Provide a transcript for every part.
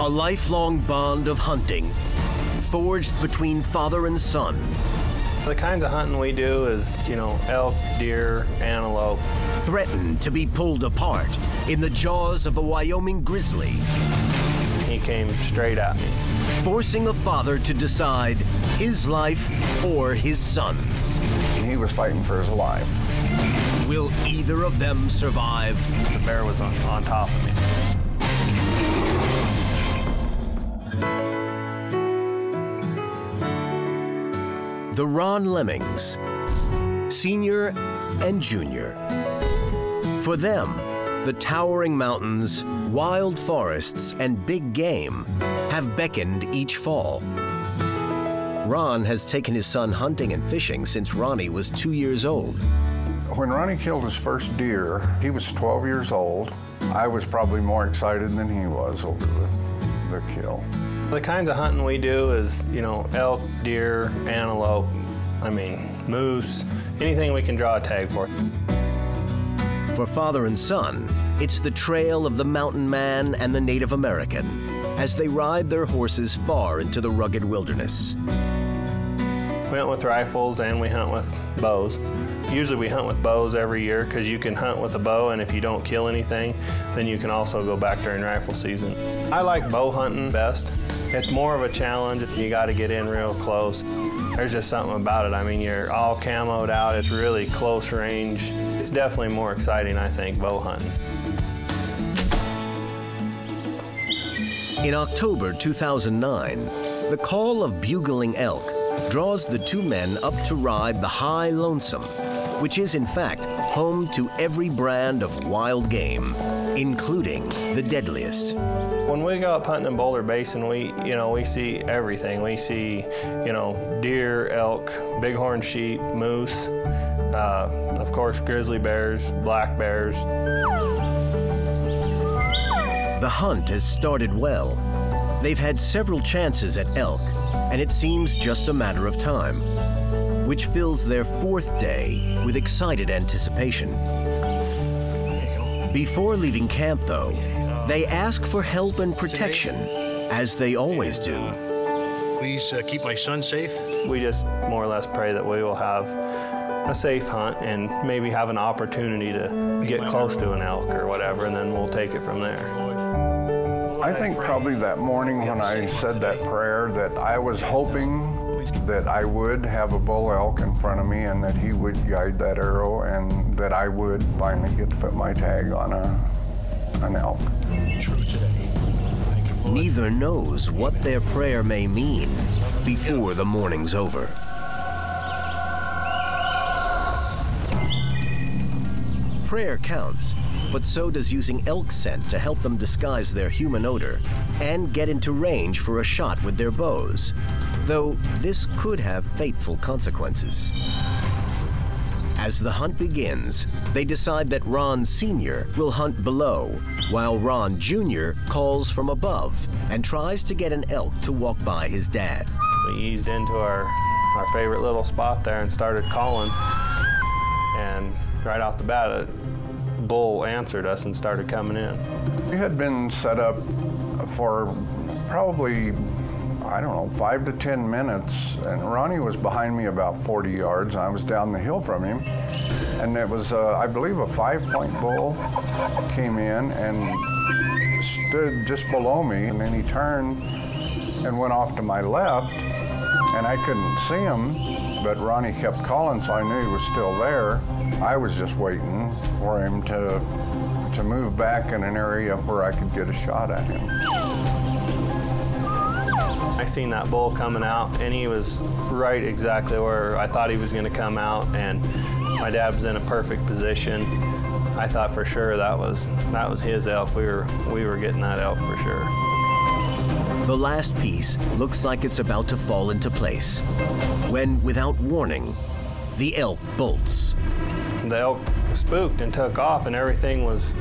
A lifelong bond of hunting, forged between father and son. The kinds of hunting we do is, elk, deer, antelope. Threatened to be pulled apart in the jaws of a Wyoming grizzly. He came straight at me, forcing a father to decide his life or his son's. He was fighting for his life. Will either of them survive? The bear was on top of me. The Ron Lemmings, Senior and Junior. For them, the towering mountains, wild forests, and big game have beckoned each fall. Ron has taken his son hunting and fishing since Ronnie was 2 years old. When Ronnie killed his first deer, he was 12 years old. I was probably more excited than he was over the kill. The kinds of hunting we do is, elk, deer, antelope, moose, anything we can draw a tag for. For father and son, it's the trail of the mountain man and the Native American as they ride their horses far into the rugged wilderness. We hunt with rifles and we hunt with bows. Usually we hunt with bows every year because you can hunt with a bow, and if you don't kill anything, then you can also go back during rifle season. I like bow hunting best. It's more of a challenge. You got to get in real close. There's just something about it. You're all camoed out. It's really close range. It's definitely more exciting, I think, bow hunting. In October 2009, the call of bugling elk draws the two men up to ride the High Lonesome, which is in fact home to every brand of wild game, including the deadliest. When we go up hunting in Boulder Basin, we see everything. We see, deer, elk, bighorn sheep, moose, of course, grizzly bears, black bears. The hunt has started well. They've had several chances at elk, and it seems just a matter of time, which fills their fourth day with excited anticipation. Before leaving camp, though, they ask for help and protection, as they always do. Please keep my son safe. We just more or less pray that we will have a safe hunt and maybe have an opportunity to get close to an elk or whatever, and then we'll take it from there. I think probably that morning when I said that prayer that I was hoping that I would have a bull elk in front of me and that he would guide that arrow and that I would finally get to put my tag on an elk. True today. Neither knows what their prayer may mean before the morning's over. Prayer counts, but so does using elk scent to help them disguise their human odor and get into range for a shot with their bows, though this could have fateful consequences. As the hunt begins, they decide that Ron Sr. will hunt below, while Ron Jr. calls from above and tries to get an elk to walk by his dad. We eased into our favorite little spot there and started calling, and right off the bat, a bull answered us and started coming in. We had been set up for probably, I don't know, 5 to 10 minutes, and Ronnie was behind me about 40 yards, and I was down the hill from him. And it was, I believe, a 5-point bull came in and stood just below me, and then he turned and went off to my left, and I couldn't see him, but Ronnie kept calling, so I knew he was still there. I was just waiting for him to move back in an area where I could get a shot at him. I seen that bull coming out, and he was right exactly where I thought he was going to come out, and my dad was in a perfect position. I thought for sure that was his elk. We were getting that elk for sure. The last piece looks like it's about to fall into place, when, without warning, the elk bolts. The elk spooked and took off, and everything was,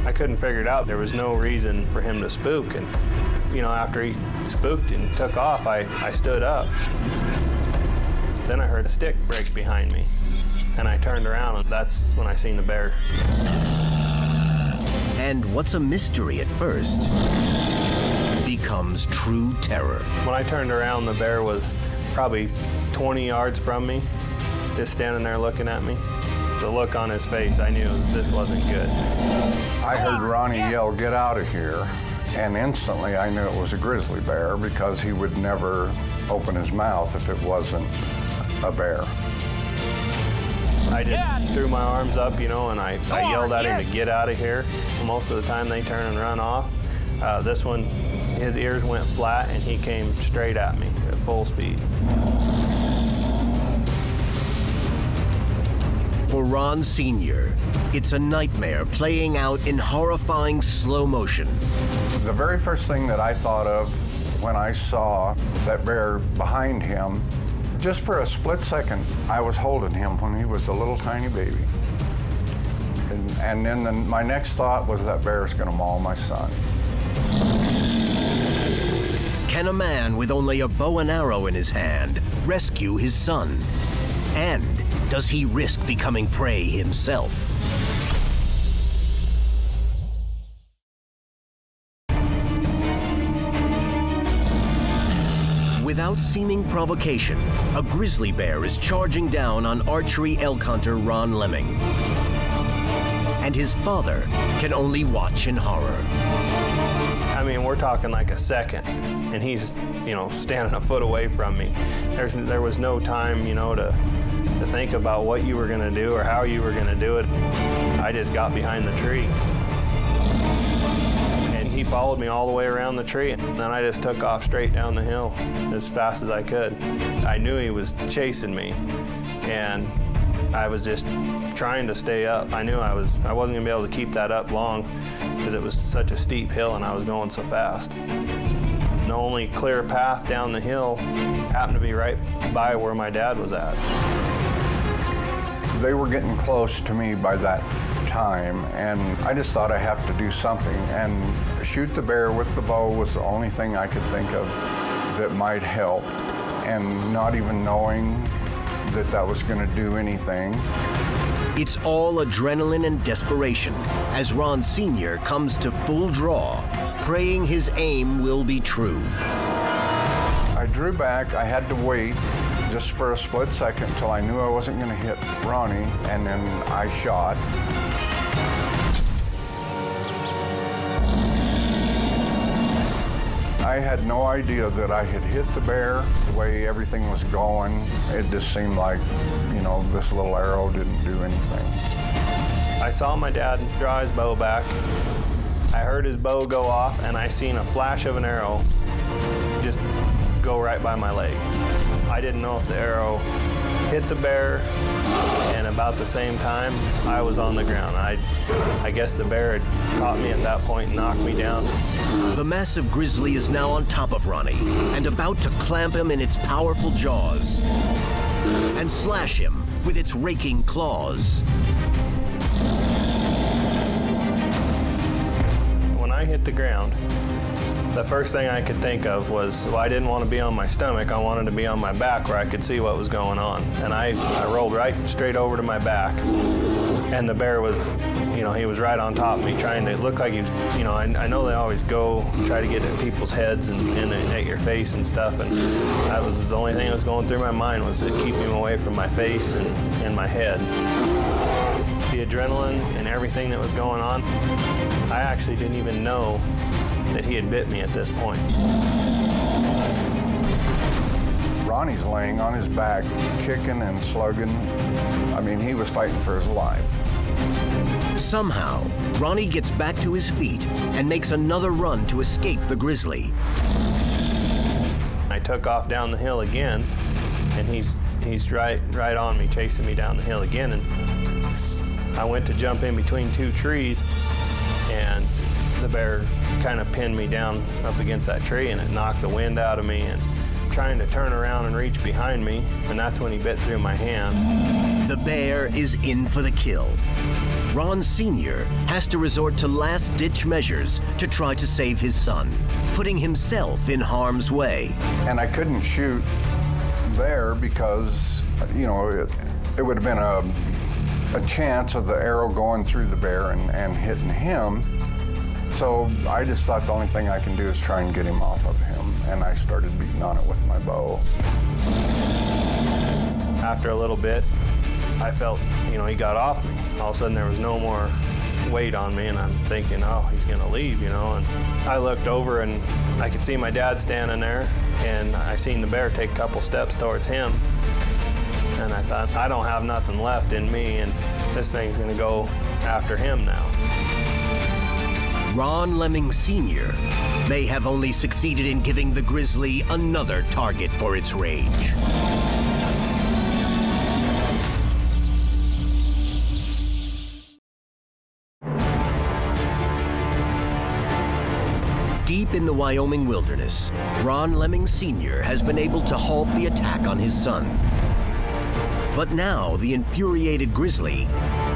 I couldn't figure it out. There was no reason for him to spook, and after he spooked and took off, I stood up. Then I heard a stick break behind me, and I turned around, and that's when I seen the bear. And what's a mystery at first becomes true terror. When I turned around, the bear was probably 20 yards from me, just standing there looking at me. The look on his face, I knew this wasn't good. I heard Ronnie yell, "Get out of here." And instantly I knew it was a grizzly bear because he would never open his mouth if it wasn't a bear. I just threw my arms up, you know, and I yelled at him to get out of here. Most of the time they turn and run off. This one, his ears went flat and he came straight at me at full speed. For Ron Sr., it's a nightmare playing out in horrifying slow motion. The very first thing that I thought of when I saw that bear behind him, just for a split second, I was holding him when he was a little tiny baby. And then my next thought was that bear's gonna maul my son. Can a man with only a bow and arrow in his hand rescue his son? And does he risk becoming prey himself? Without seeming provocation, a grizzly bear is charging down on archery elk hunter Ron Lemming. And his father can only watch in horror. I mean, we're talking like a second, and he's, you know, standing a foot away from me. There was no time, you know, to think about what you were gonna do or how you were gonna do it. I just got behind the tree. And he followed me all the way around the tree, and then I just took off straight down the hill as fast as I could. I knew he was chasing me, and I was just trying to stay up. I knew I wasn't gonna be able to keep that up long because it was such a steep hill and I was going so fast. The only clear path down the hill happened to be right by where my dad was at. They were getting close to me by that time, and I just thought I have to do something, and shoot the bear with the bow was the only thing I could think of that might help, and not even knowing that that was going to do anything. It's all adrenaline and desperation as Ron Sr. comes to full draw, praying his aim will be true. I drew back. I had to wait just for a split second until I knew I wasn't going to hit Ronnie, and then I shot. I had no idea that I had hit the bear. The way everything was going, it just seemed like, you know, this little arrow didn't do anything. I saw my dad draw his bow back. I heard his bow go off, and I seen a flash of an arrow just go right by my leg. I didn't know if the arrow hit the bear, and about the same time, I was on the ground. I guess the bear had caught me at that point and knocked me down. The massive grizzly is now on top of Ronnie and about to clamp him in its powerful jaws and slash him with its raking claws. When I hit the ground, the first thing I could think of was, well, I didn't want to be on my stomach. I wanted to be on my back where I could see what was going on. And I rolled right straight over to my back. And the bear was, you know, he was right on top of me, trying to look like he was, you know, I know they always go try to get at people's heads and at your face and stuff. And that was the only thing that was going through my mind, was to keep him away from my face and my head. The adrenaline and everything that was going on, I actually didn't even know that he had bit me at this point. Ronnie's laying on his back, kicking and slugging. I mean, he was fighting for his life. Somehow, Ronnie gets back to his feet and makes another run to escape the grizzly. I took off down the hill again, and he's right on me, chasing me down the hill again. And I went to jump in between two trees, and the bear kind of pinned me down up against that tree, and it knocked the wind out of me, and trying to turn around and reach behind me, and that's when he bit through my hand. The bear is in for the kill. Ron Sr. has to resort to last-ditch measures to try to save his son, putting himself in harm's way. And I couldn't shoot there because, you know, it would have been a chance of the arrow going through the bear and hitting him. So I just thought the only thing I can do is try and get him off of him, and I started beating on it with my bow. After a little bit, I felt, he got off me. All of a sudden there was no more weight on me, and I'm thinking, oh, he's gonna leave, and I looked over and I could see my dad standing there, and I seen the bear take a couple steps towards him. And I thought, I don't have nothing left in me, and this thing's gonna go after him now. Ron Lemming Sr. may have only succeeded in giving the grizzly another target for its rage. Deep in the Wyoming wilderness, Ron Lemming Sr. has been able to halt the attack on his son. But now the infuriated grizzly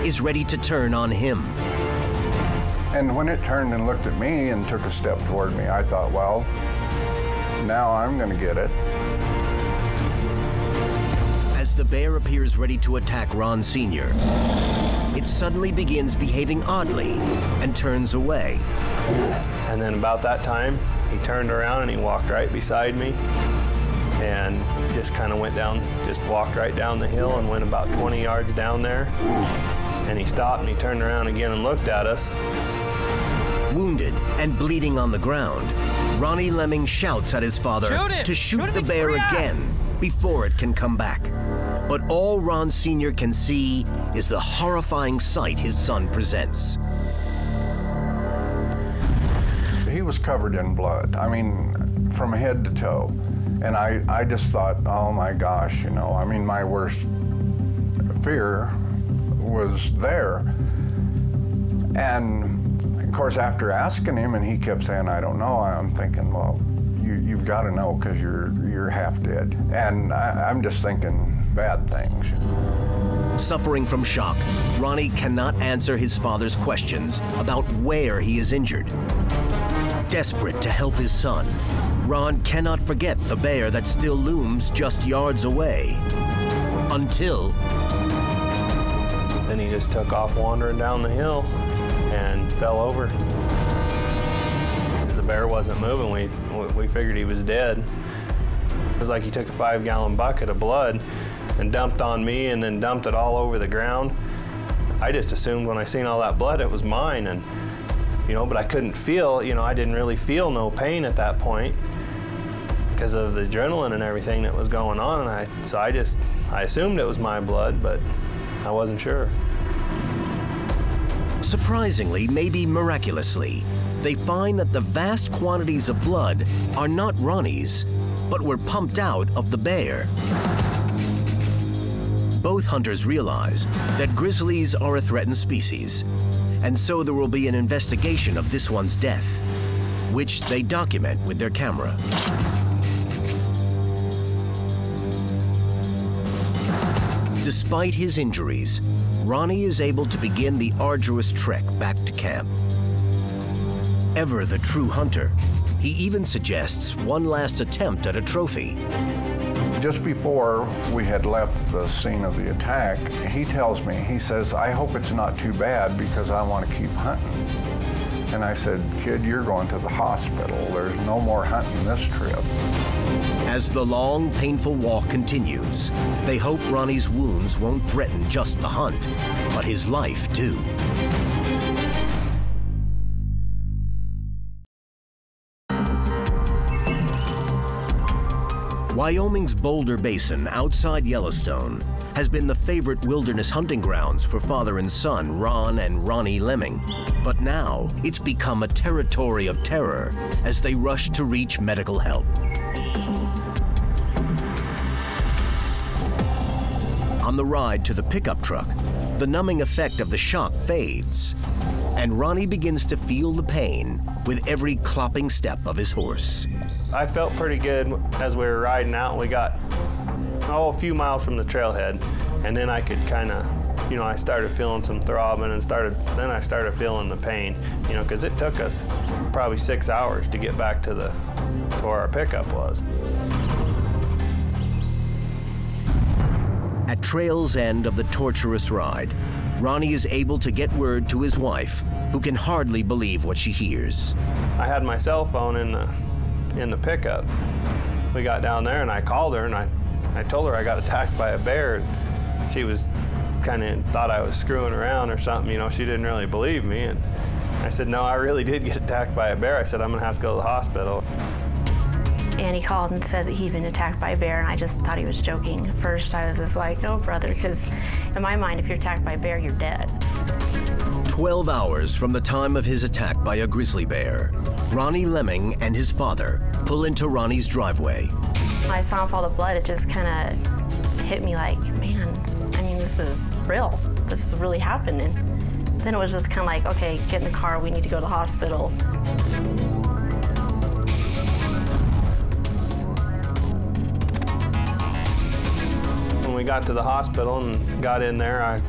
is ready to turn on him. And when it turned and looked at me and took a step toward me, I thought, well, now I'm gonna get it. As the bear appears ready to attack Ron Sr., it suddenly begins behaving oddly and turns away. And then about that time, he turned around and he walked right beside me and just kind of went down, just walked right down the hill and went about 20 yards down there. And he stopped and he turned around again and looked at us. Wounded and bleeding on the ground, Ronnie Lemming shouts at his father to shoot the bear again before it can come back. But all Ron Sr. can see is the horrifying sight his son presents. He was covered in blood, I mean, from head to toe. And I just thought, oh my gosh, my worst fear was there. And of course, after asking him, and he kept saying, I don't know, I'm thinking, well, you've got to know because you're half dead. And I'm just thinking bad things. Suffering from shock, Ronnie cannot answer his father's questions about where he is injured. Desperate to help his son, Ron cannot forget the bear that still looms just yards away. Until... Then he just took off wandering down the hill and fell over. The bear wasn't moving. We figured he was dead. It was like he took a 5-gallon bucket of blood and dumped on me and then dumped it all over the ground. I just assumed when I seen all that blood it was mine, and but I couldn't feel, I didn't really feel no pain at that point because of the adrenaline and everything that was going on, and so I assumed it was my blood, but I wasn't sure. Surprisingly, maybe miraculously, they find that the vast quantities of blood are not Ronnie's, but were pumped out of the bear. Both hunters realize that grizzlies are a threatened species, and so there will be an investigation of this one's death, which they document with their camera. Despite his injuries, Ronnie is able to begin the arduous trek back to camp. Ever the true hunter, he even suggests one last attempt at a trophy. Just before we had left the scene of the attack, he tells me, he says, I hope it's not too bad because I want to keep hunting. And I said, kid, you're going to the hospital. There's no more hunting this trip. As the long, painful walk continues, they hope Ronnie's wounds won't threaten just the hunt, but his life too. Wyoming's Boulder Basin outside Yellowstone has been the favorite wilderness hunting grounds for father and son Ron and Ronnie Lemming. But now it's become a territory of terror as they rush to reach medical help. On the ride to the pickup truck, the numbing effect of the shock fades, and Ronnie begins to feel the pain with every clopping step of his horse. I felt pretty good as we were riding out, and we got a few miles from the trailhead, and then I could kind of, I started feeling some throbbing, and then I started feeling the pain, because it took us probably 6 hours to get back to where our pickup was. At trail's end of the torturous ride, Ronnie is able to get word to his wife, who can hardly believe what she hears. I had my cell phone in the pickup. We got down there and I called her and I told her I got attacked by a bear. She was kind of thought I was screwing around or something, you know, she didn't really believe me. And I said, no, I really did get attacked by a bear. I said, I'm gonna have to go to the hospital. And he called and said that he'd been attacked by a bear, and I just thought he was joking. At first, I was just like, oh, brother, because in my mind, if you're attacked by a bear, you're dead. 12 hours from the time of his attack by a grizzly bear, Ronnie Lemming and his father pull into Ronnie's driveway. When I saw him fall to blood, it just kind of hit me like, man, I mean, this is real. This is really happening. Then it was just kind of like, okay, get in the car, we need to go to the hospital. When we got to the hospital and got in there,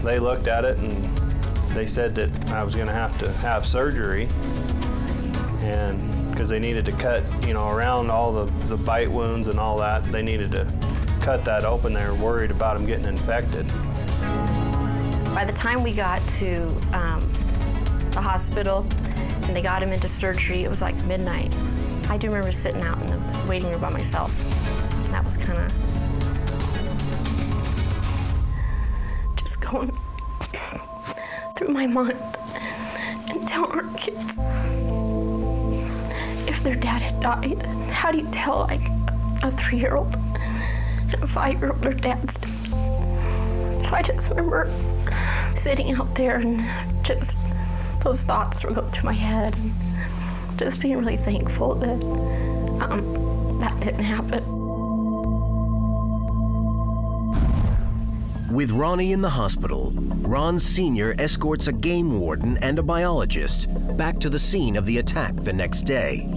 they looked at it and they said that I was going to have surgery, and because they needed to cut, you know, around all the bite wounds and all that, they needed to cut that open. They were worried about him getting infected. By the time we got to the hospital and they got him into surgery, it was like midnight. I do remember sitting out in the waiting room by myself. That was kind of just going through my mind and telling our kids if their dad had died. How do you tell like a 3-year-old and a 5-year-old their dad's dead? So I just remember sitting out there and just those thoughts were going through my head, and just being really thankful that that didn't happen. With Ronnie in the hospital, Ron Sr. escorts a game warden and a biologist back to the scene of the attack the next day.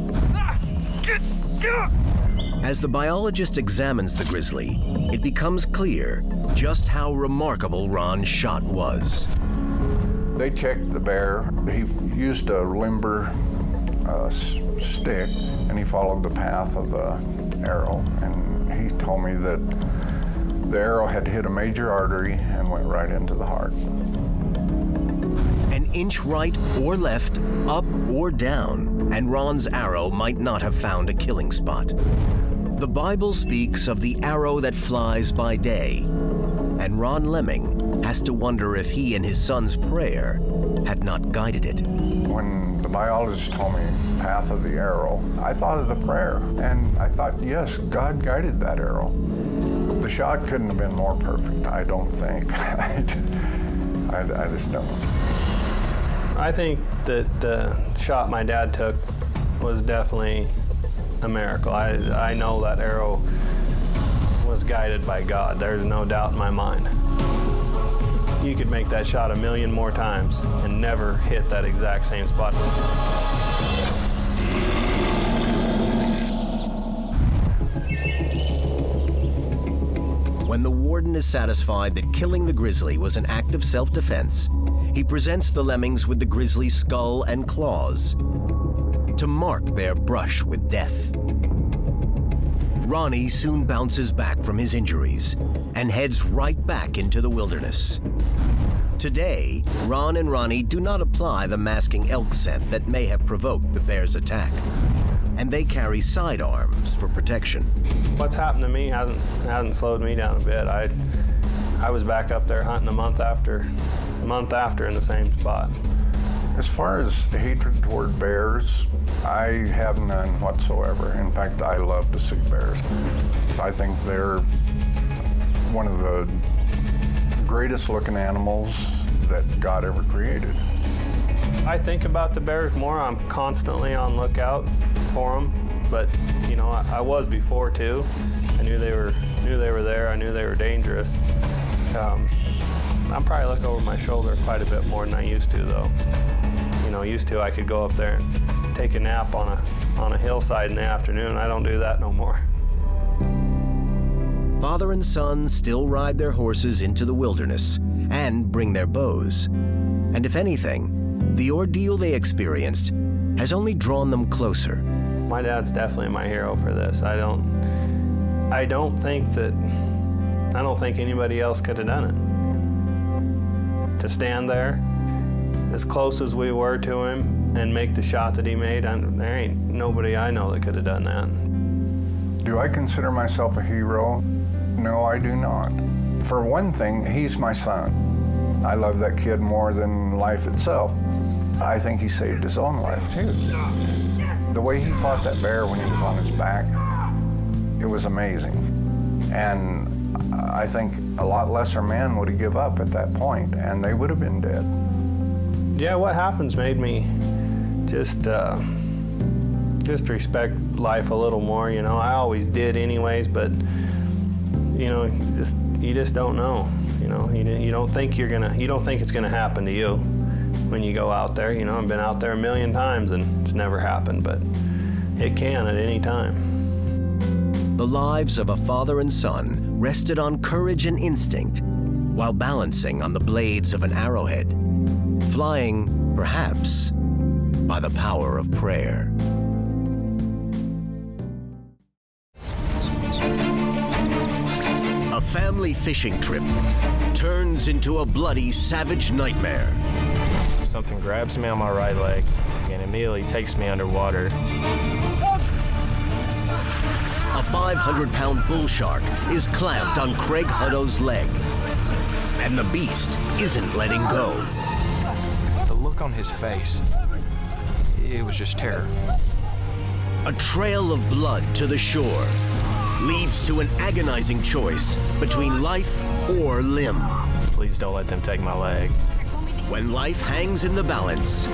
As the biologist examines the grizzly, it becomes clear just how remarkable Ron's shot was. They checked the bear. He used a limber stick, and he followed the path of the arrow. And he told me that the arrow had hit a major artery and went right into the heart. An inch right or left, up or down, and Ron's arrow might not have found a killing spot. The Bible speaks of the arrow that flies by day, and Ron Lemming has to wonder if he and his son's prayer had not guided it. When the biologist told me the path of the arrow, I thought of the prayer, and I thought, yes, God guided that arrow. The shot couldn't have been more perfect, I don't think. I just don't. I think that the shot my dad took was definitely a miracle. I know that arrow was guided by God. There's no doubt in my mind. You could make that shot 1,000,000 more times and never hit that exact same spot. When the warden is satisfied that killing the grizzly was an act of self-defense, he presents the Lemmings with the grizzly's skull and claws to mark their brush with death. Ronnie soon bounces back from his injuries and heads right back into the wilderness. Today, Ron and Ronnie do not apply the masking elk scent that may have provoked the bear's attack, and they carry sidearms for protection. What's happened to me hasn't slowed me down a bit. I was back up there hunting a month after in the same spot. As far as hatred toward bears, I have none whatsoever. In fact, I love to see bears. I think they're one of the greatest looking animals that God ever created. I think about the bears more. I'm constantly on lookout for them, but you know, I was before too. I knew they were there. I knew they were dangerous. I'm probably looking over my shoulder quite a bit more than I used to, though. You know, used to I could go up there and take a nap on a hillside in the afternoon. I don't do that no more. Father and son still ride their horses into the wilderness and bring their bows. And if anything, the ordeal they experienced has only drawn them closer. My dad's definitely my hero for this. I don't think anybody else could have done it. to stand there as close as we were to him and make the shot that he made, there ain't nobody I know that could have done that. Do I consider myself a hero? No, I do not. For one thing, he's my son. I love that kid more than life itself. I think he saved his own life, too. The way he fought that bear when he was on his back, it was amazing. And I think a lot lesser men would have given up at that point, and they would have been dead. Yeah, what happens made me just respect life a little more. You know, I always did anyways, but you know, you just don't know. You know, you don't think it's gonna happen to you when you go out there. You know, I've been out there a million times and it's never happened, but it can at any time. The lives of a father and son rested on courage and instinct while balancing on the blades of an arrowhead, flying, perhaps, by the power of prayer. A family fishing trip turns into a bloody, savage nightmare. Something grabs me on my right leg and immediately takes me underwater. A 500-pound bullshark is clamped on Craig Hutto's leg, and the beast isn't letting go. The look on his face, it was just terror. A trail of blood to the shore leads to an agonizing choice between life or limb. Please don't let them take my leg. When life hangs in the balance,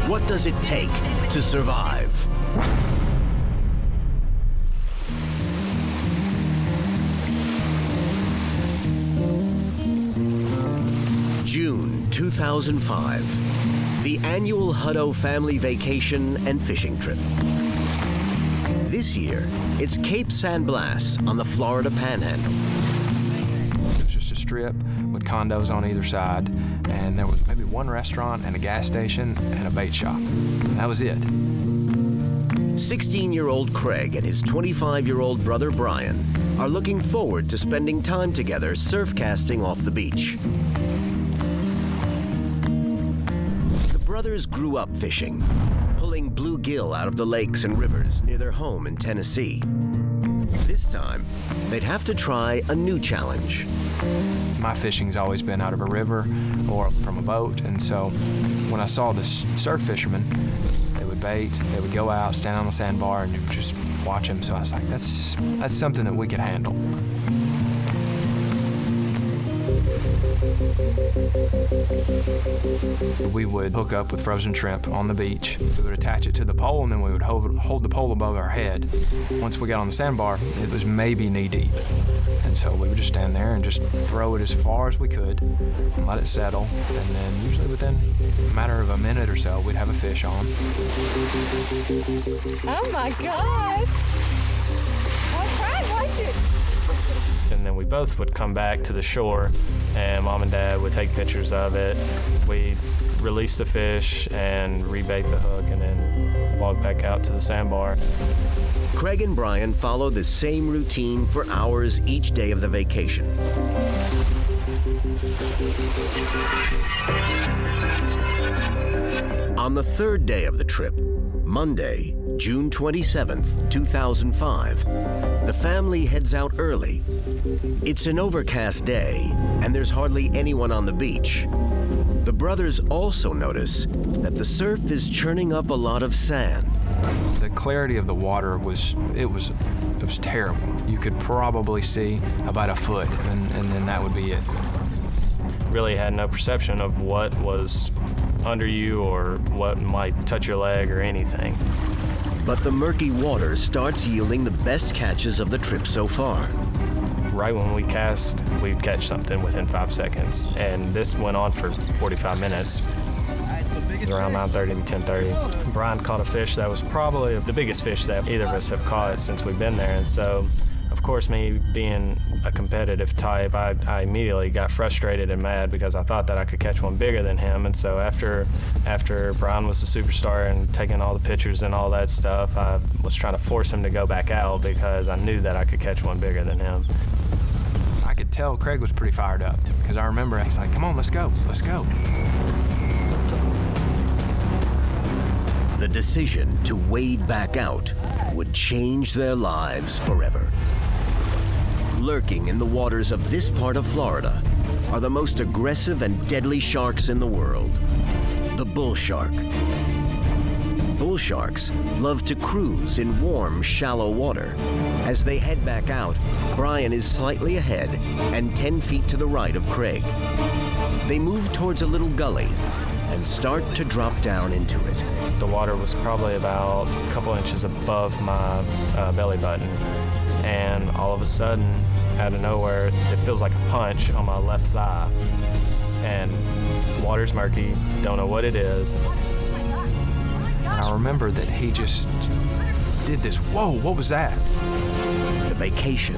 what does it take to survive? June 2005, the annual Hutto family vacation and fishing trip. This year, it's Cape San Blas on the Florida Panhandle. It was just a strip with condos on either side, and there was maybe one restaurant and a gas station and a bait shop. That was it. 16-year-old Craig and his 25-year-old brother Brian are looking forward to spending time together surf casting off the beach. The brothers grew up fishing, pulling bluegill out of the lakes and rivers near their home in Tennessee. This time, they'd have to try a new challenge. My fishing's always been out of a river or from a boat, and so when I saw this surf fishermen, they would bait, they would go out, stand on the sandbar, and just watch them. So I was like, that's something that we could handle. We would hook up with frozen shrimp on the beach. We would attach it to the pole, and then we would hold the pole above our head. Once we got on the sandbar, it was maybe knee-deep. And so we would just stand there and just throw it as far as we could and let it settle. And then usually within a matter of a minute or so, we'd have a fish on. Oh my gosh! How fun was it? And then we both would come back to the shore, and Mom and Dad would take pictures of it. We'd release the fish and rebait the hook, and then walk back out to the sandbar. Craig and Brian follow the same routine for hours each day of the vacation. On the third day of the trip, Monday, June 27th, 2005, the family heads out early. It's an overcast day, and there's hardly anyone on the beach. The brothers also notice that the surf is churning up a lot of sand. The clarity of the water was terrible. You could probably see about a foot, and then that would be it. Really had no perception of what was under you or what might touch your leg or anything. But the murky water starts yielding the best catches of the trip so far. Right when we cast, we'd catch something within 5 seconds. And this went on for 45 minutes. Around 9:30 to 10:30. Brian caught a fish that was probably the biggest fish that either of us have caught since we've been there. And so, of course, me being a competitive type, I immediately got frustrated and mad because I thought that I could catch one bigger than him. And so after Brian was the superstar and taking all the pictures and all that stuff, I was trying to force him to go back out because I knew that I could catch one bigger than him. I could tell Craig was pretty fired up, because I remember he's like, come on, let's go, let's go. The decision to wade back out would change their lives forever. Lurking in the waters of this part of Florida are the most aggressive and deadly sharks in the world, the bull shark. Bull sharks love to cruise in warm, shallow water. As they head back out, Brian is slightly ahead and 10 feet to the right of Craig. They move towards a little gully and start to drop down into it. The water was probably about a couple inches above my belly button, and all of a sudden, out of nowhere, it feels like a punch on my left thigh, and water's murky, don't know what it is. And I remember that he just did this, whoa, what was that? The vacation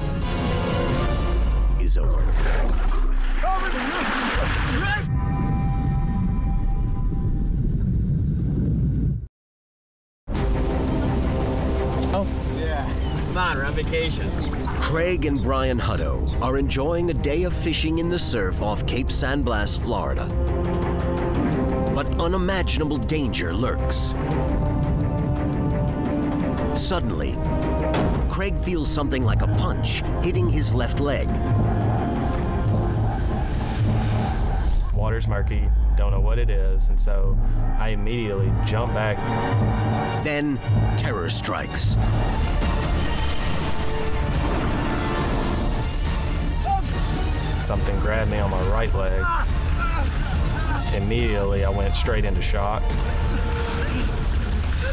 is over. Come on, we're on vacation. Craig and Brian Hutto are enjoying a day of fishing in the surf off Cape San Blas, Florida. But unimaginable danger lurks. Suddenly, Craig feels something like a punch hitting his left leg. Water's murky, don't know what it is, and so I immediately jump back. Then, terror strikes. Something grabbed me on my right leg. Immediately, I went straight into shock.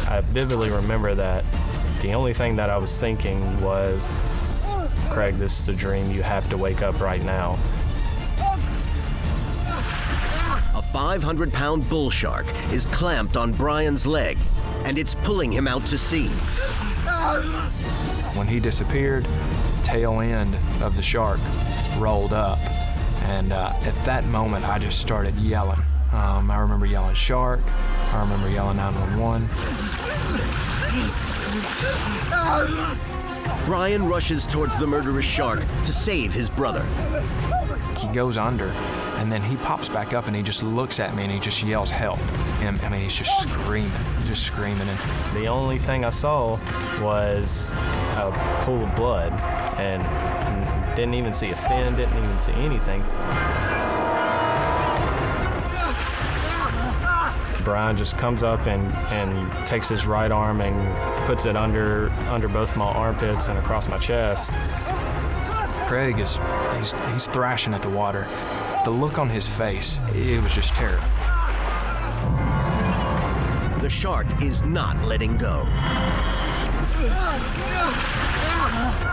I vividly remember that the only thing that I was thinking was, Craig, this is a dream. You have to wake up right now. A 500-pound bull shark is clamped on Brian's leg, and it's pulling him out to sea. When he disappeared, the tail end of the shark rolled up, and at that moment I just started yelling. I remember yelling shark, I remember yelling 911. Brian rushes towards the murderous shark to save his brother. He goes under, and then he pops back up and he just looks at me and he just yells help. And I mean, he's just screaming. And the only thing I saw was a pool of blood, and didn't even see a fin, didn't even see anything. Brian just comes up and takes his right arm and puts it under both my armpits and across my chest. Craig he's thrashing at the water. The look on his face, it was just terror. The shark is not letting go.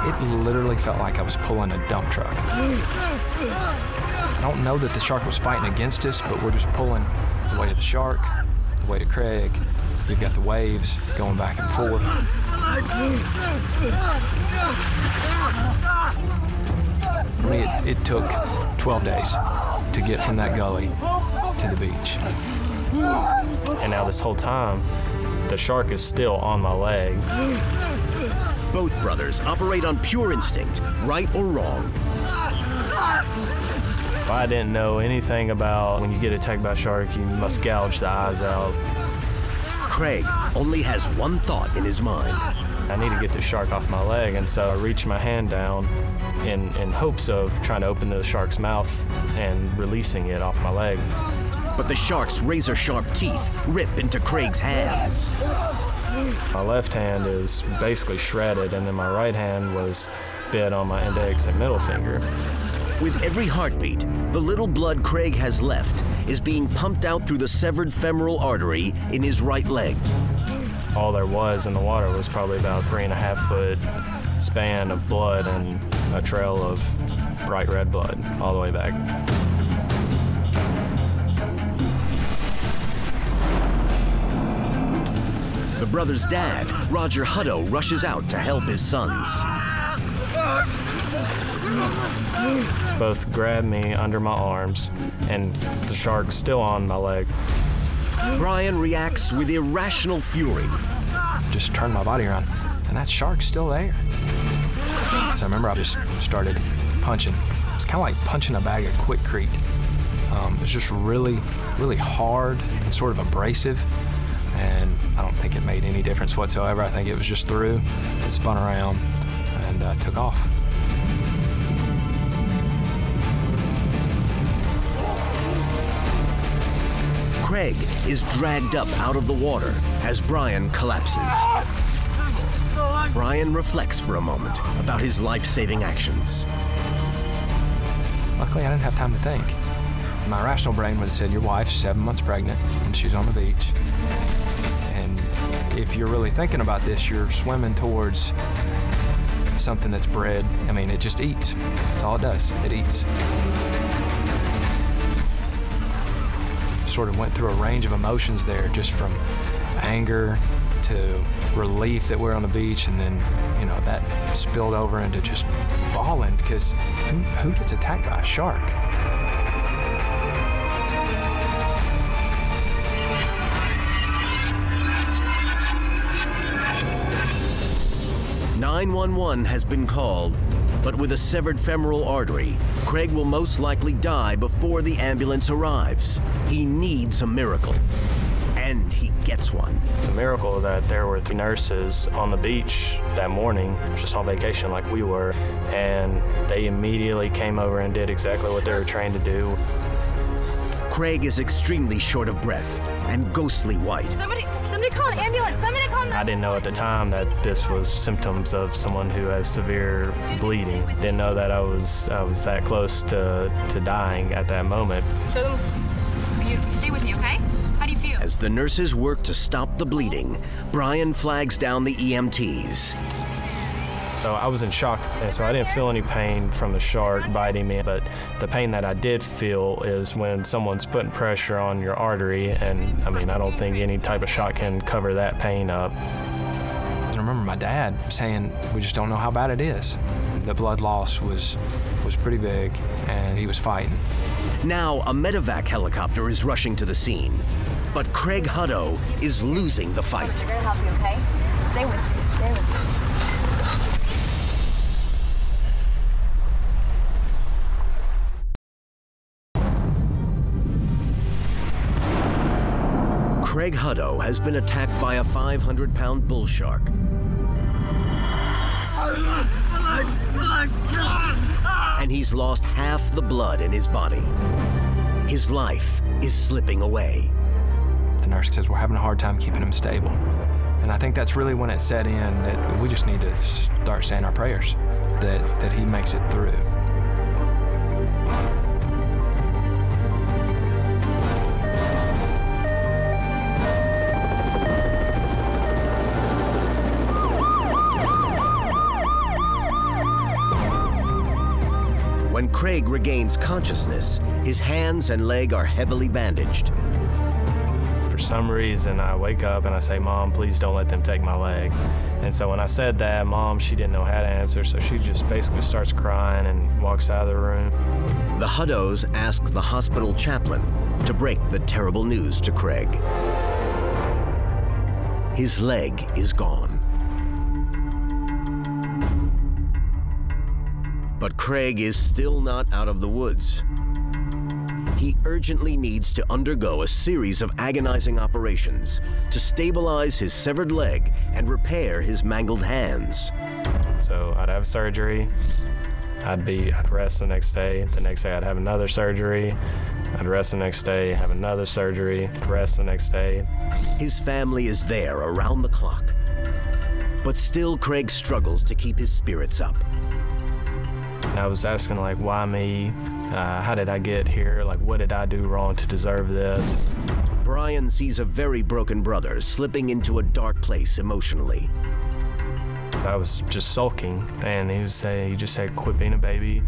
It literally felt like I was pulling a dump truck. I don't know that the shark was fighting against us, but we're just pulling the weight of the shark, the weight of Craig. You've got the waves going back and forth. For me, it took 12 days to get from that gully to the beach. And now this whole time, the shark is still on my leg. Both brothers operate on pure instinct, right or wrong. If I didn't know anything about when you get attacked by a shark, you must gouge the eyes out. Craig only has one thought in his mind. I need to get the shark off my leg, and so I reach my hand down in hopes of trying to open the shark's mouth and releasing it off my leg. But the shark's razor-sharp teeth rip into Craig's hands. My left hand is basically shredded, and then my right hand was bit on my index and middle finger. With every heartbeat, the little blood Craig has left is being pumped out through the severed femoral artery in his right leg. All there was in the water was probably about a 3.5-foot span of blood and a trail of bright red blood all the way back. The brother's dad, Roger Hutto, rushes out to help his sons. Both grabbed me under my arms, and the shark's still on my leg. Brian reacts with irrational fury. Just turned my body around, and that shark's still there. So I remember I just started punching It's kind of like punching a bag of Quickcrete. It's just really, really hard and sort of abrasive, and I don't think it made any difference whatsoever. I think it was just through, it spun around, and took off. Craig is dragged up out of the water as Brian collapses. Brian reflects for a moment about his life-saving actions. Luckily, I didn't have time to think. My rational brain would have said, your wife's 7 months pregnant, and she's on the beach. And if you're really thinking about this, you're swimming towards something that's bred. I mean, it just eats. That's all it does. It eats. Sort of went through a range of emotions there, just from anger to relief that we're on the beach, and then, you know, that spilled over into just bawling, because who gets attacked by a shark? 911 has been called, but with a severed femoral artery, Craig will most likely die before the ambulance arrives. He needs a miracle, and he gets one. It's a miracle that there were 3 nurses on the beach that morning, just on vacation like we were, and they immediately came over and did exactly what they were trained to do. Craig is extremely short of breath and ghostly white. Somebody call an ambulance. Somebody call an ambulance. I didn't know at the time that this was symptoms of someone who has severe bleeding. Didn't know that I was that close to dying at that moment. Show them. You stay with me, okay? How do you feel? As the nurses work to stop the bleeding, Brian flags down the EMTs. So I was in shock, and so I didn't feel any pain from the shark biting me, but the pain that I did feel is when someone's putting pressure on your artery, and I mean, I don't think any type of shot can cover that pain up. I remember my dad saying, we just don't know how bad it is. The blood loss was pretty big, and he was fighting. Now, a medevac helicopter is rushing to the scene, but Craig Hutto is losing the fight. They're gonna help you, okay? Stay with me. Stay with me. Craig Hutto has been attacked by a 500-pound bull shark. And he's lost half the blood in his body. His life is slipping away. The nurse says we're having a hard time keeping him stable. And I think that's really when it set in that we just need to start saying our prayers, that he makes it through. When Craig regains consciousness, his hands and leg are heavily bandaged. For some reason, I wake up and I say, Mom, please don't let them take my leg. And so when I said that, Mom, she didn't know how to answer, so she just basically starts crying and walks out of the room. The Huttos ask the hospital chaplain to break the terrible news to Craig. His leg is gone. But Craig is still not out of the woods. He urgently needs to undergo a series of agonizing operations to stabilize his severed leg and repair his mangled hands. So I'd have surgery, I'd rest the next day. The next day I'd have another surgery. I'd rest the next day, have another surgery, rest the next day. His family is there around the clock. But still Craig struggles to keep his spirits up. I was asking, like, why me? How did I get here? Like, what did I do wrong to deserve this? Brian sees a very broken brother slipping into a dark place emotionally. I was just sulking, and he just said, quit being a baby.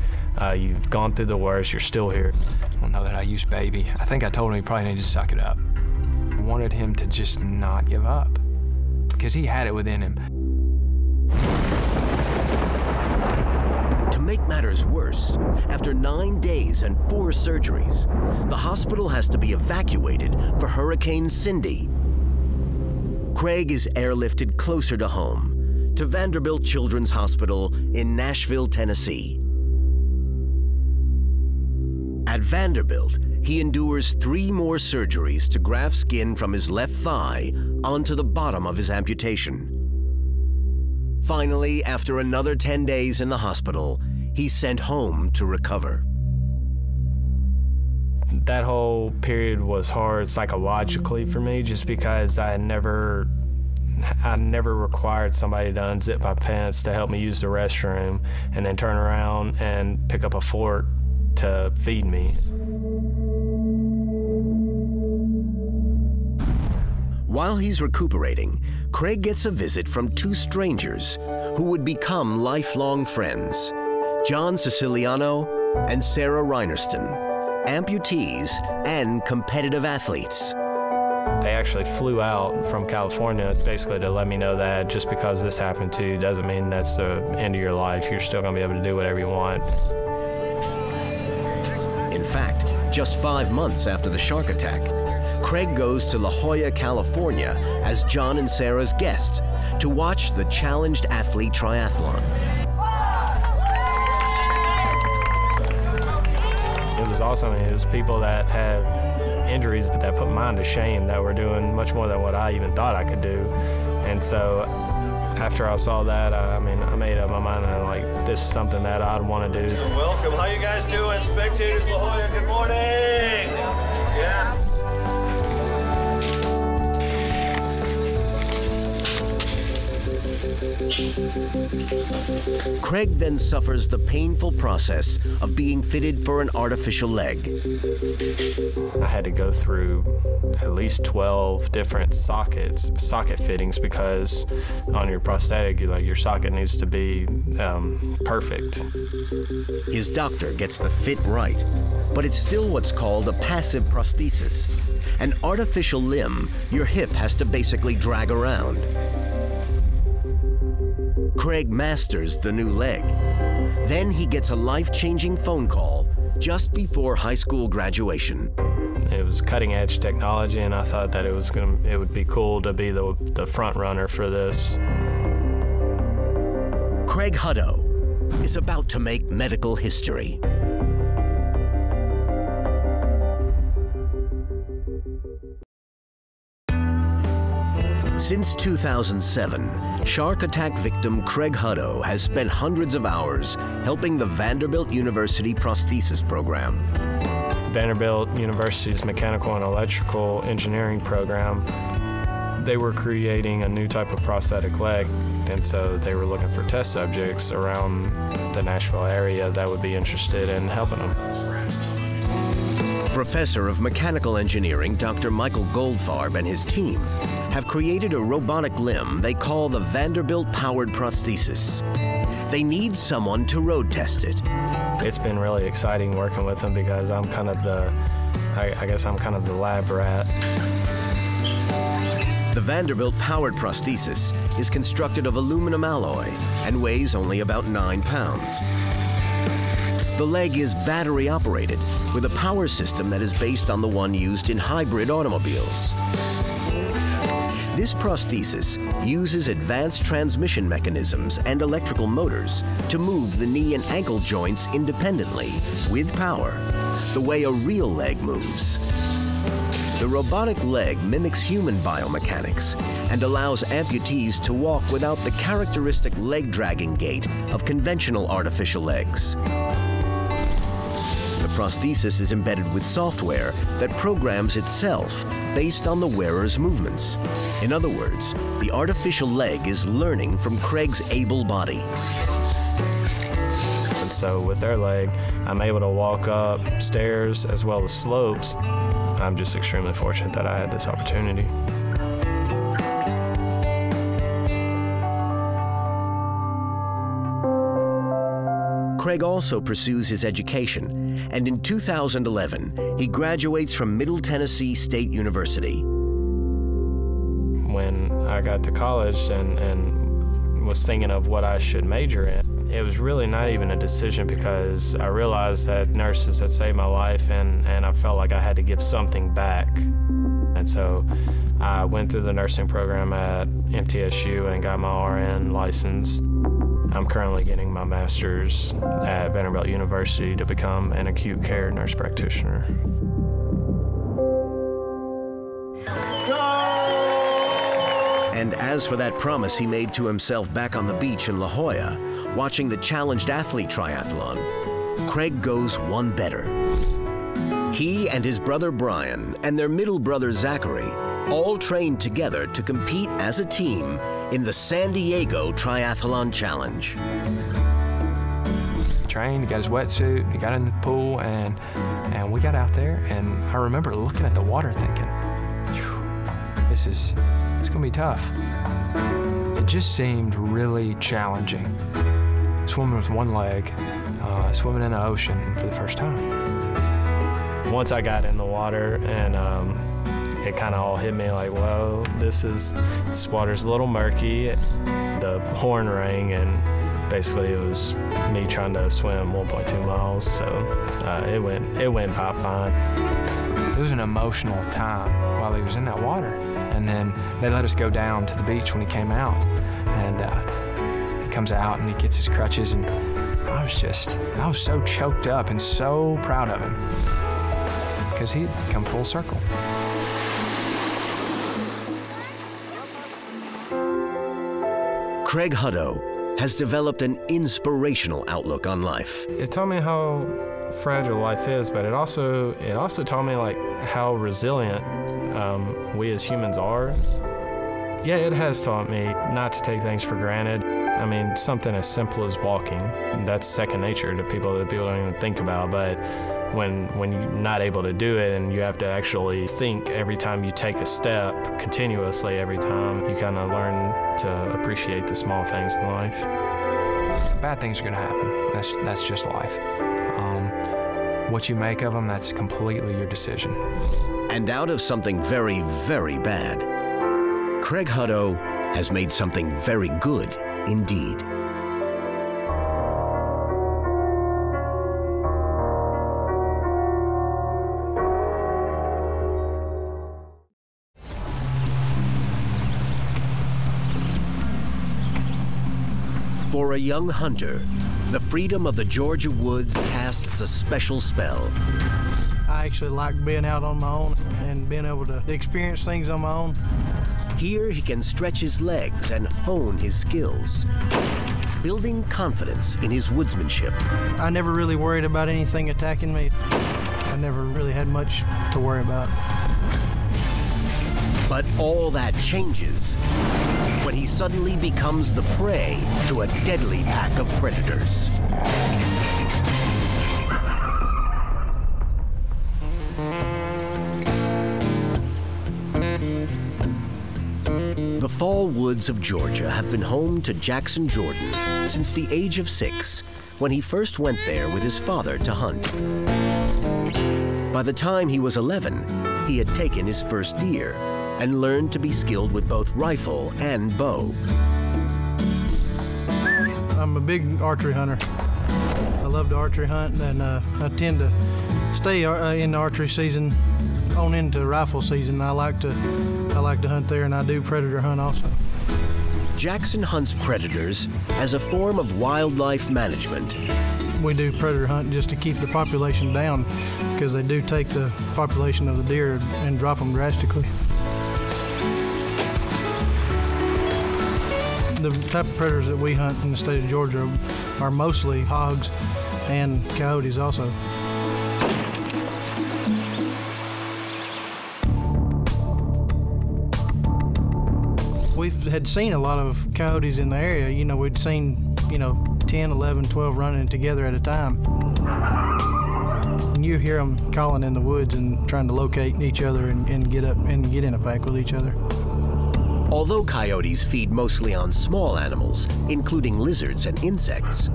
You've gone through the worst, you're still here. I don't know that I used baby. I think I told him he probably needed to suck it up. I wanted him to just not give up, because he had it within him. To make matters worse, after 9 days and 4 surgeries, the hospital has to be evacuated for Hurricane Cindy. Craig is airlifted closer to home, to Vanderbilt Children's Hospital in Nashville, Tennessee. At Vanderbilt, he endures 3 more surgeries to graft skin from his left thigh onto the bottom of his amputation. Finally, after another 10 days in the hospital, he's sent home to recover. That whole period was hard psychologically for me, just because I never required somebody to unzip my pants to help me use the restroom and then turn around and pick up a fork to feed me. While he's recuperating, Craig gets a visit from 2 strangers who would become lifelong friends, John Siciliano and Sarah Reinerston, amputees and competitive athletes. They actually flew out from California basically to let me know that just because this happened to you doesn't mean that's the end of your life. You're still going to be able to do whatever you want. In fact, just 5 months after the shark attack, Craig goes to La Jolla, California as John and Sarah's guest to watch the challenged athlete triathlon. It was awesome. It was people that had injuries that put mine to shame, that were doing much more than what I even thought I could do. And so after I saw that, I made up my mind, and like, this is something that I'd want to do. Welcome. How you guys doing? Spectators, La Jolla, good morning. Yeah. Craig then suffers the painful process of being fitted for an artificial leg. I had to go through at least 12 different socket fittings, because on your prosthetic, your socket needs to be perfect. His doctor gets the fit right, but it's still what's called a passive prosthesis, an artificial limb your hip has to basically drag around. Craig masters the new leg. Then he gets a life-changing phone call just before high school graduation. It was cutting-edge technology, and I thought that it would be cool to be the front runner for this. Craig Hutto is about to make medical history. Since 2007, shark attack victim Craig Hutto has spent hundreds of hours helping the Vanderbilt University prosthesis program. Vanderbilt University's mechanical and electrical engineering program, they were creating a new type of prosthetic leg, and so they were looking for test subjects around the Nashville area that would be interested in helping them. Professor of Mechanical Engineering Dr. Michael Goldfarb and his team have created a robotic limb they call the Vanderbilt Powered Prosthesis. They need someone to road test it. It's been really exciting working with them, because I'm kind of the, I guess I'm kind of the lab rat. The Vanderbilt Powered Prosthesis is constructed of aluminum alloy and weighs only about 9 pounds. The leg is battery operated with a power system that is based on the one used in hybrid automobiles. This prosthesis uses advanced transmission mechanisms and electrical motors to move the knee and ankle joints independently with power, the way a real leg moves. The robotic leg mimics human biomechanics and allows amputees to walk without the characteristic leg-dragging gait of conventional artificial legs. The prosthesis is embedded with software that programs itself based on the wearer's movements. In other words, the artificial leg is learning from Craig's able body. And so with their leg, I'm able to walk up stairs as well as slopes. I'm just extremely fortunate that I had this opportunity. Craig also pursues his education, and in 2011, he graduates from Middle Tennessee State University. When I got to college and was thinking of what I should major in, it was really not even a decision, because I realized that nurses had saved my life, and I felt like I had to give something back. And so I went through the nursing program at MTSU and got my RN license. I'm currently getting my master's at Vanderbilt University to become an acute care nurse practitioner. And as for that promise he made to himself back on the beach in La Jolla, watching the Challenged Athlete Triathlon, Craig goes one better. He and his brother Brian and their middle brother Zachary all trained together to compete as a team in the San Diego Triathlon Challenge. He trained, he got his wetsuit, he got in the pool, and we got out there, and I remember looking at the water thinking, it's gonna be tough. It just seemed really challenging. Swimming with one leg, swimming in the ocean for the first time. Once I got in the water and it kind of all hit me like, whoa, this water's a little murky. The horn rang and basically it was me trying to swim 1.2 miles, so it went about fine. It was an emotional time while he was in that water. And then they let us go down to the beach when he came out. And he comes out and he gets his crutches, and I was so choked up and so proud of him because he'd come full circle. Craig Hutto has developed an inspirational outlook on life. It taught me how fragile life is, but it also taught me like how resilient we as humans are. Yeah, it has taught me not to take things for granted. I mean, something as simple as walking, that's second nature to people that people don't even think about, but when you're not able to do it and you have to actually think every time you take a step, continuously every time, you kind of learn to appreciate the small things in life. Bad things are gonna happen. That's just life. What you make of them, that's completely your decision. And out of something very, very bad, Craig Hutto has made something very good indeed. For a young hunter, the freedom of the Georgia woods casts a special spell. I actually like being out on my own and being able to experience things on my own. Here he can stretch his legs and hone his skills, building confidence in his woodsmanship. I never really worried about anything attacking me. I never really had much to worry about. But all that changes when he suddenly becomes the prey to a deadly pack of predators. The fall woods of Georgia have been home to Jackson Jordan since the age of 6, when he first went there with his father to hunt. By the time he was 11, he had taken his first deer and learned to be skilled with both rifle and bow. I'm a big archery hunter. I love to archery hunt, and I tend to stay in the archery season on into rifle season. I like to hunt there, and I do predator hunt also. Jackson hunts predators as a form of wildlife management. We do predator hunt just to keep the population down, because they do take the population of the deer and drop them drastically. The type of predators that we hunt in the state of Georgia are mostly hogs and coyotes also. We had seen a lot of coyotes in the area. You know, we'd seen, 10, 11, 12 running together at a time. And you hear them calling in the woods and trying to locate each other and get up and get in a pack with each other. Although coyotes feed mostly on small animals, including lizards and insects,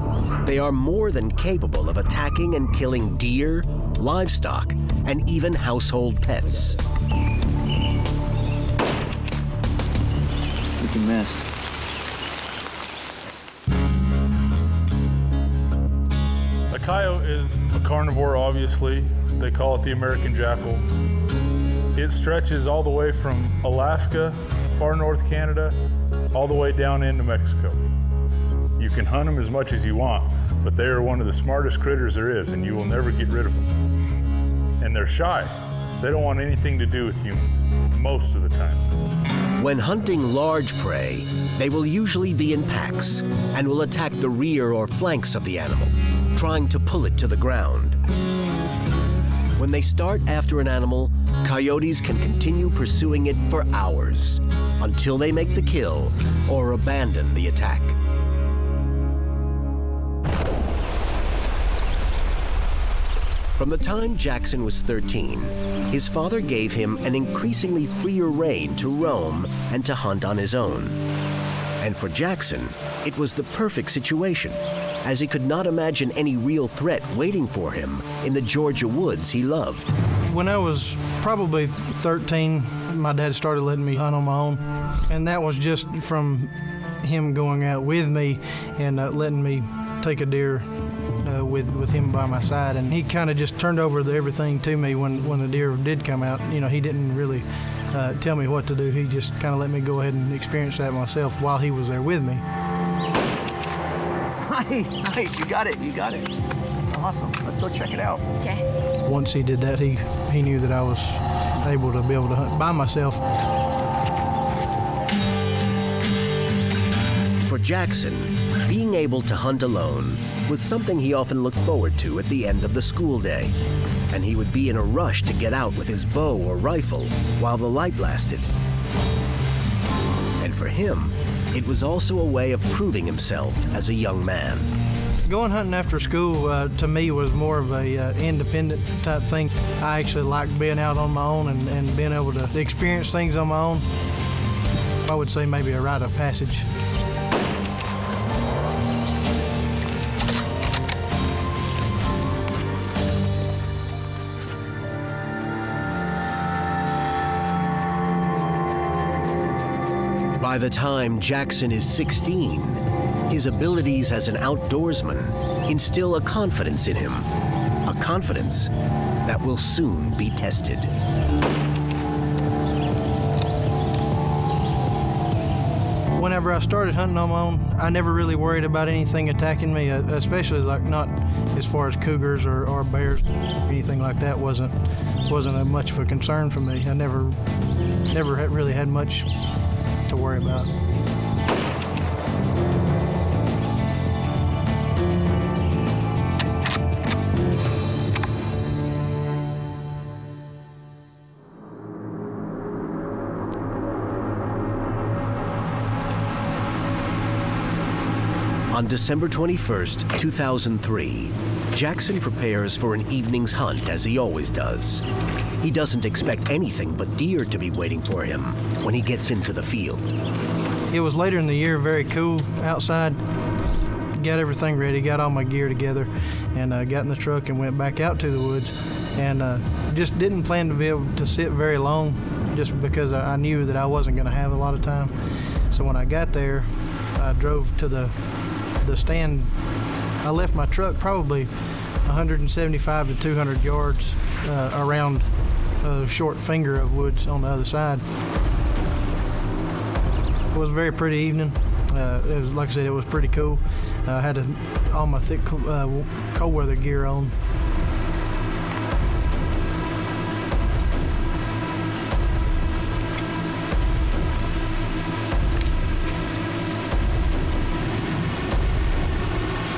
they are more than capable of attacking and killing deer, livestock, and even household pets. Looking missed. A coyote is a carnivore, obviously. They call it the American jackal. It stretches all the way from Alaska, far north Canada, all the way down into Mexico. You can hunt them as much as you want, but they are one of the smartest critters there is, and you will never get rid of them. And they're shy. They don't want anything to do with humans, most of the time. When hunting large prey, they will usually be in packs and will attack the rear or flanks of the animal, trying to pull it to the ground. When they start after an animal, coyotes can continue pursuing it for hours until they make the kill or abandon the attack. From the time Jackson was 13, his father gave him an increasingly freer rein to roam and to hunt on his own. And for Jackson, it was the perfect situation, as he could not imagine any real threat waiting for him in the Georgia woods he loved. When I was probably 13, my dad started letting me hunt on my own, and that was just from him going out with me and letting me take a deer with him by my side. And he kind of just turned over everything to me when the deer did come out. You know, he didn't really tell me what to do. He just kind of let me go ahead and experience that myself while he was there with me. Nice, nice, you got it. That's awesome. Let's go check it out. Okay. Once he did that, he knew that I was able to hunt by myself. For Jackson, being able to hunt alone was something he often looked forward to at the end of the school day, and he would be in a rush to get out with his bow or rifle while the light lasted. And for him, it was also a way of proving himself as a young man. Going hunting after school, to me, was more of a independent type thing. I actually liked being out on my own and being able to experience things on my own. I would say maybe a rite of passage. By the time Jackson is 16, his abilities as an outdoorsman instill a confidence in him, a confidence that will soon be tested. Whenever I started hunting on my own, I never really worried about anything attacking me, especially like not as far as cougars or bears. Anything like that wasn't much of a concern for me. I never really had much to worry about. On December 21st, 2003, Jackson prepares for an evening's hunt as he always does. He doesn't expect anything but deer to be waiting for him when he gets into the field. It was later in the year, very cool outside. Got everything ready, got all my gear together, and got in the truck and went back out to the woods. And just didn't plan to be able to sit very long, just because I knew that I wasn't going to have a lot of time. So when I got there, I drove to the stand. I left my truck probably 175 to 200 yards around a short finger of woods on the other side. It was a very pretty evening. It was, like I said, it was pretty cool. I had all my thick cold weather gear on.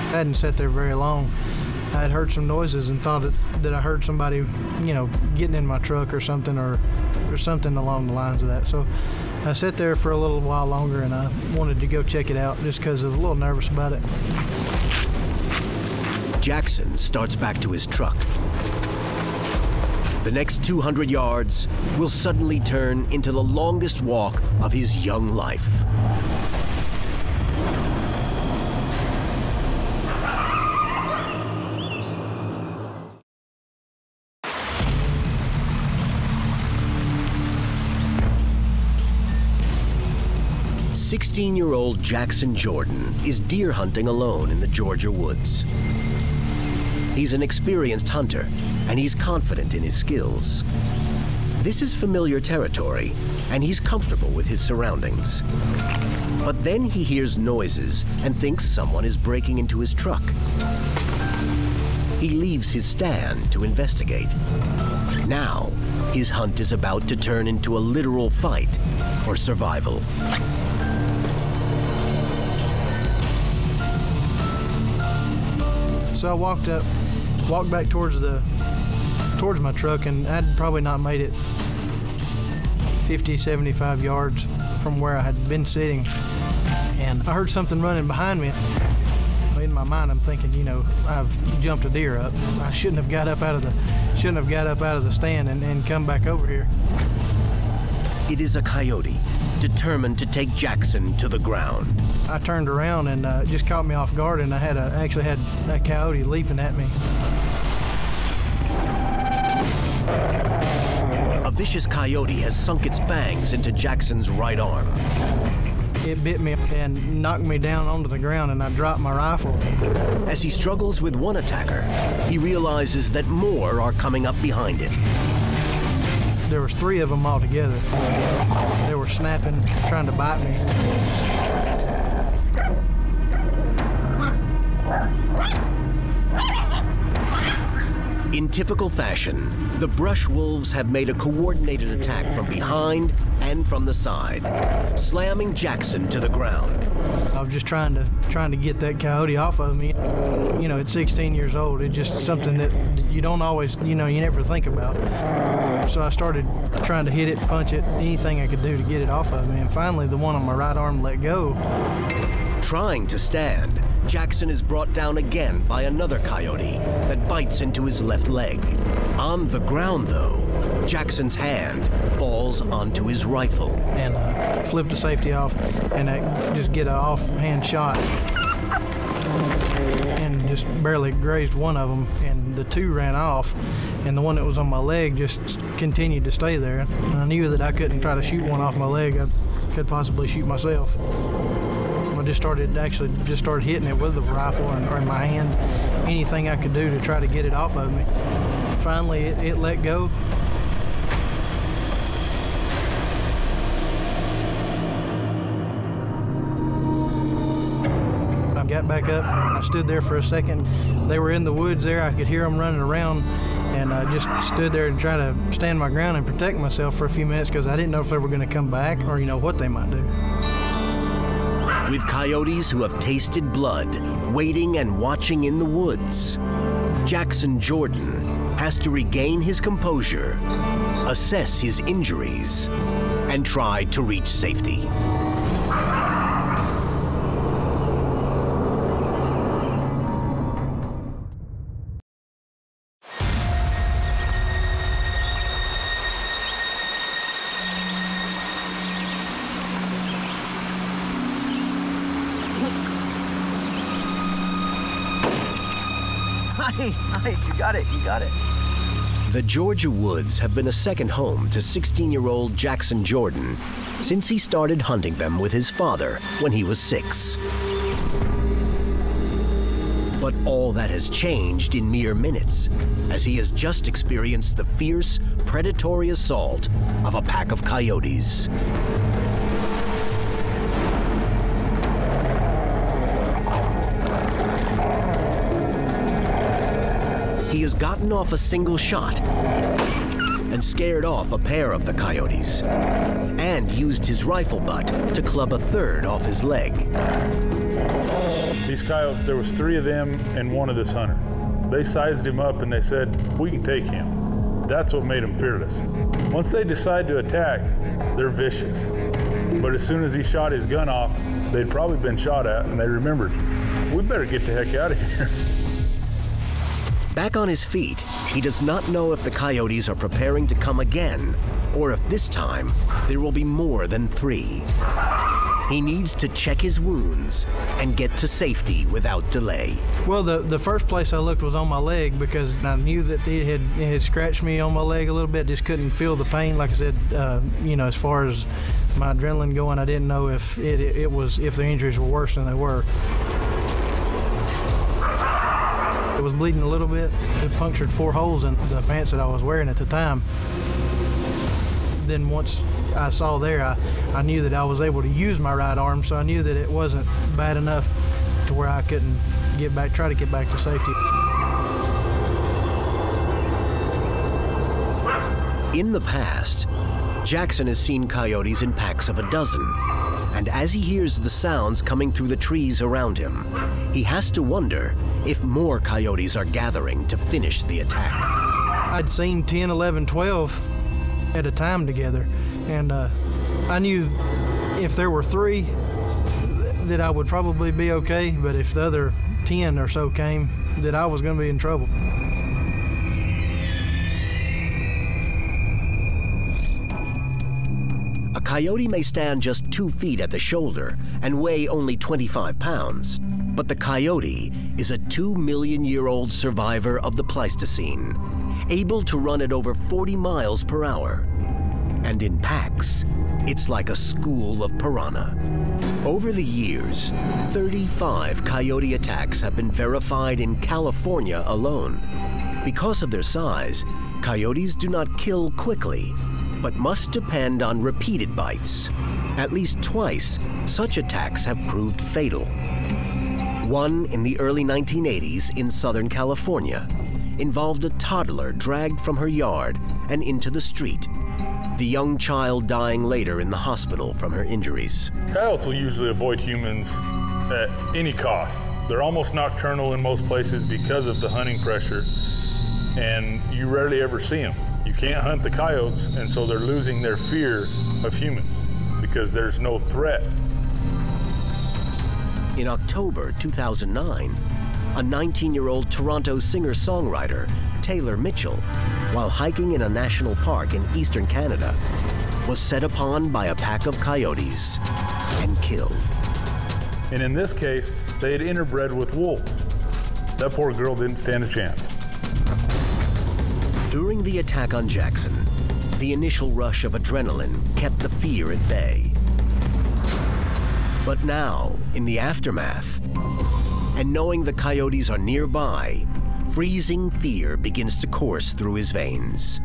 I hadn't sat there very long. I had heard some noises and thought that I heard somebody, you know, getting in my truck or something along the lines of that. So I sat there for a little while longer, and I wanted to go check it out just because I was a little nervous about it. Jackson starts back to his truck. The next 200 yards will suddenly turn into the longest walk of his young life. "16-year-old Jackson Jordan is deer hunting alone in the Georgia woods. He's an experienced hunter, and he's confident in his skills. This is familiar territory, and he's comfortable with his surroundings. But then he hears noises and thinks someone is breaking into his truck. He leaves his stand to investigate. Now, his hunt is about to turn into a literal fight for survival. So I walked back towards my truck, and I'd probably not made it 50, 75 yards from where I had been sitting. And I heard something running behind me. In my mind, I'm thinking, you know, I've jumped a deer up. I shouldn't have got up out of the stand and come back over here. It is a coyote, determined to take Jackson to the ground. I turned around and it just caught me off guard, and I actually had a coyote leaping at me. A vicious coyote has sunk its fangs into Jackson's right arm. It bit me and knocked me down onto the ground, and I dropped my rifle. As he struggles with one attacker, he realizes that more are coming up behind it. There was 3 of them all together. They were snapping, trying to bite me. In typical fashion, the brush wolves have made a coordinated attack from behind and from the side, slamming Jackson to the ground. I was just trying to get that coyote off of me. You know, at 16 years old, it's just something that you don't always, you know, you never think about. So I started trying to hit it, punch it, anything I could do to get it off of me. And finally, the one on my right arm let go. Trying to stand, Jackson is brought down again by another coyote that bites into his left leg. On the ground, though, Jackson's hand falls onto his rifle. And flip the safety off, and I just get an offhand shot. And just barely grazed one of them, and the 2 ran off, and the one that was on my leg just continued to stay there. And I knew that I couldn't try to shoot one off my leg. I could possibly shoot myself. I just started hitting it with the rifle or in my hand, anything I could do to try to get it off of me. Finally, it let go. I got back up. I stood there for a second. They were in the woods there. I could hear them running around, and I just stood there and tried to stand my ground and protect myself for a few minutes because I didn't know if they were going to come back or, you know, what they might do. With coyotes who have tasted blood, waiting and watching in the woods, Jackson Jordan has to regain his composure, assess his injuries, and try to reach safety. Nice, you got it. The Georgia woods have been a second home to 16-year-old Jackson Jordan since he started hunting them with his father when he was 6. But all that has changed in mere minutes, as he has just experienced the fierce, predatory assault of a pack of coyotes. He has gotten off a single shot and scared off a pair of the coyotes, and used his rifle butt to club a 3rd off his leg. These coyotes, there was 3 of them and one of this hunter. They sized him up and they said, we can take him. That's what made them fearless. Once they decide to attack, they're vicious. But as soon as he shot his gun off, they'd probably been shot at, and they remembered, we better get the heck out of here. Back on his feet, he does not know if the coyotes are preparing to come again, or if this time there will be more than 3. He needs to check his wounds and get to safety without delay. Well, the first place I looked was on my leg because I knew that it had scratched me on my leg a little bit. Just couldn't feel the pain. Like I said, you know, as far as my adrenaline going, I didn't know if if the injuries were worse than they were. It was bleeding a little bit. It punctured 4 holes in the pants that I was wearing at the time. then once I saw there, I knew that I was able to use my right arm, so I knew that it wasn't bad enough to where I couldn't try to get back to safety. In the past, Jackson has seen coyotes in packs of a dozen, and as he hears the sounds coming through the trees around him, he has to wonder if more coyotes are gathering to finish the attack. I'd seen 10, 11, 12 at a time together, and I knew if there were 3 that I would probably be okay, but if the other 10 or so came, that I was going to be in trouble. A coyote may stand just 2 feet at the shoulder and weigh only 25 pounds, but the coyote is a 2-million-year-old survivor of the Pleistocene, able to run at over 40 miles per hour. And in packs, it's like a school of piranha. Over the years, 35 coyote attacks have been verified in California alone. Because of their size, coyotes do not kill quickly, but must depend on repeated bites. At least twice, such attacks have proved fatal. One in the early 1980s in Southern California involved a toddler dragged from her yard and into the street, the young child dying later in the hospital from her injuries. Coyotes will usually avoid humans at any cost. They're almost nocturnal in most places because of the hunting pressure, and you rarely ever see them. You can't hunt the coyotes, and so they're losing their fear of humans because there's no threat. In October 2009, a 19-year-old Toronto singer-songwriter, Taylor Mitchell, while hiking in a national park in eastern Canada, was set upon by a pack of coyotes and killed. And in this case, they had interbred with wolves. That poor girl didn't stand a chance. During the attack on Jackson, the initial rush of adrenaline kept the fear at bay. But now, in the aftermath, and knowing the coyotes are nearby, freezing fear begins to course through his veins.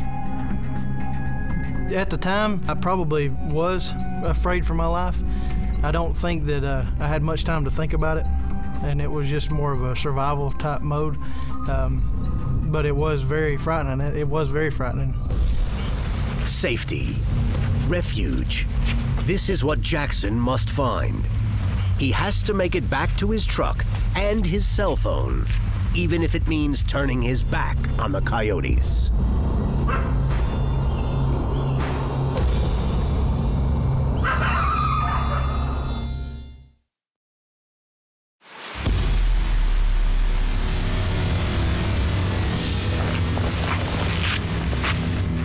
At the time, I probably was afraid for my life. I don't think that I had much time to think about it, and it was just more of a survival type mode. But it was very frightening. It was very frightening. Safety, refuge. This is what Jackson must find. He has to make it back to his truck and his cell phone, even if it means turning his back on the coyotes.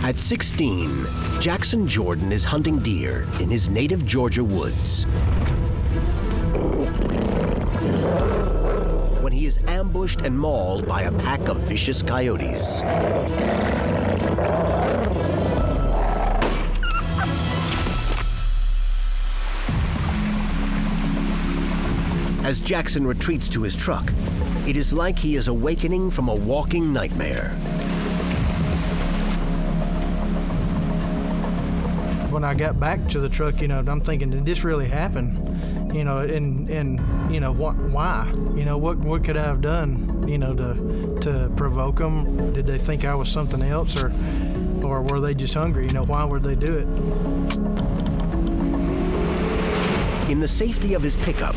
At 16, Jackson Jordan is hunting deer in his native Georgia woods when he is ambushed and mauled by a pack of vicious coyotes. As Jackson retreats to his truck, it is like he is awakening from a walking nightmare. When I got back to the truck, I'm thinking, did this really happen? And why? What could I have done, to provoke them? Did they think I was something else, or were they just hungry? Why would they do it? In the safety of his pickup,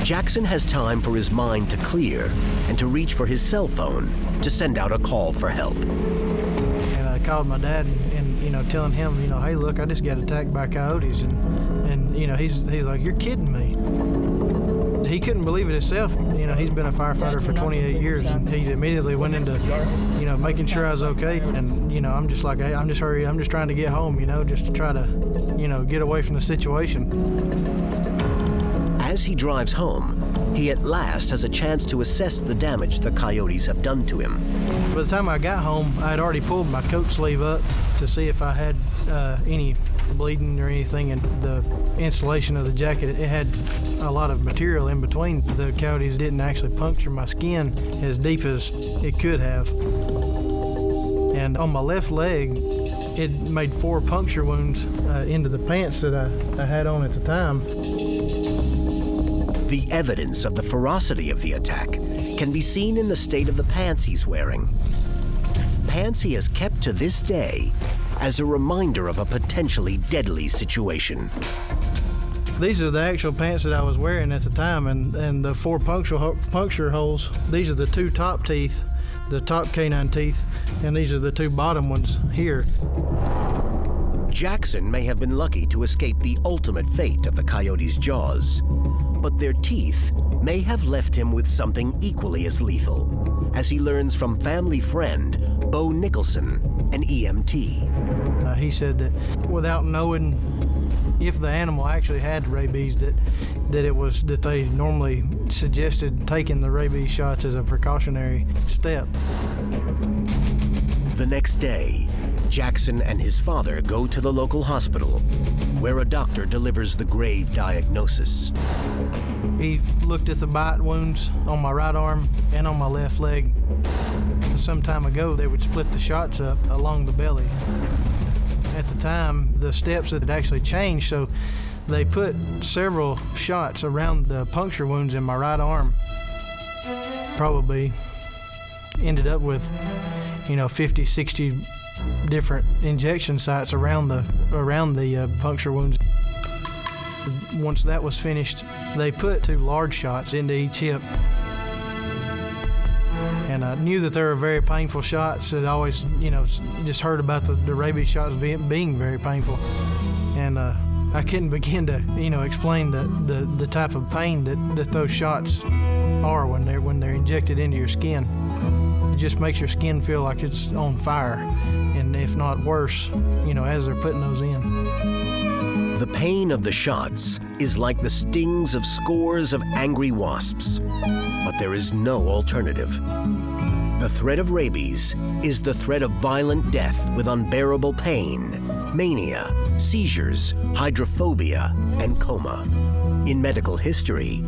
Jackson has time for his mind to clear and to reach for his cell phone to send out a call for help. And I called my dad and telling him, hey, look, I just got attacked by coyotes, and he's like, you're kidding me. He couldn't believe it himself. He's been a firefighter for 28 years, and he immediately went into, making sure I was okay. And, I'm just like, hey, I'm just trying to get home, just to try to, get away from the situation. As he drives home, he at last has a chance to assess the damage the coyotes have done to him. By the time I got home, I had already pulled my coat sleeve up to see if I had any bleeding or anything, and the insulation of the jacket, it had a lot of material in between. The coyotes didn't actually puncture my skin as deep as it could have. And on my left leg, it made 4 puncture wounds into the pants that I had on at the time. The evidence of the ferocity of the attack can be seen in the state of the pants he's wearing. Pants he has kept to this day as a reminder of a potentially deadly situation. These are the actual pants that I was wearing at the time, and the 4 puncture holes, these are the 2 top teeth, the top canine teeth, and these are the 2 bottom ones here. Jackson may have been lucky to escape the ultimate fate of the coyote's jaws, but their teeth may have left him with something equally as lethal, as he learns from family friend Bo Nicholson, an EMT. He said that without knowing if the animal actually had rabies, that they normally suggested taking the rabies shots as a precautionary step. The next day, Jackson and his father go to the local hospital, where a doctor delivers the grave diagnosis. He looked at the bite wounds on my right arm and on my left leg. Some time ago, they would split the shots up along the belly. At the time, the steps had actually changed, so they put several shots around the puncture wounds in my right arm. Probably ended up with, 50, 60 different injection sites around the puncture wounds. Once that was finished, they put 2 large shots into each hip. And I knew that they were very painful shots. I'd always, just heard about the rabies shots being very painful. And I couldn't begin to, explain the type of pain that those shots are when they're injected into your skin. It just makes your skin feel like it's on fire, and if not worse, as they're putting those in. The pain of the shots is like the stings of scores of angry wasps, but there is no alternative. The threat of rabies is the threat of violent death with unbearable pain, mania, seizures, hydrophobia, and coma. In medical history,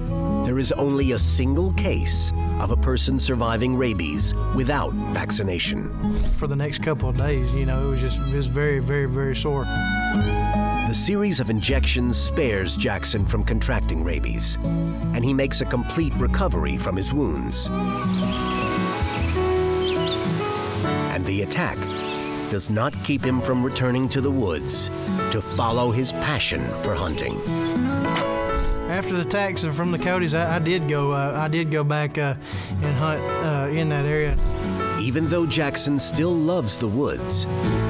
there is only a single case of a person surviving rabies without vaccination. For the next couple of days, it was very, very, very sore. The series of injections spares Jackson from contracting rabies, and he makes a complete recovery from his wounds. And the attack does not keep him from returning to the woods to follow his passion for hunting. After the attacks from the coyotes, I did go back and hunt in that area. Even though Jackson still loves the woods,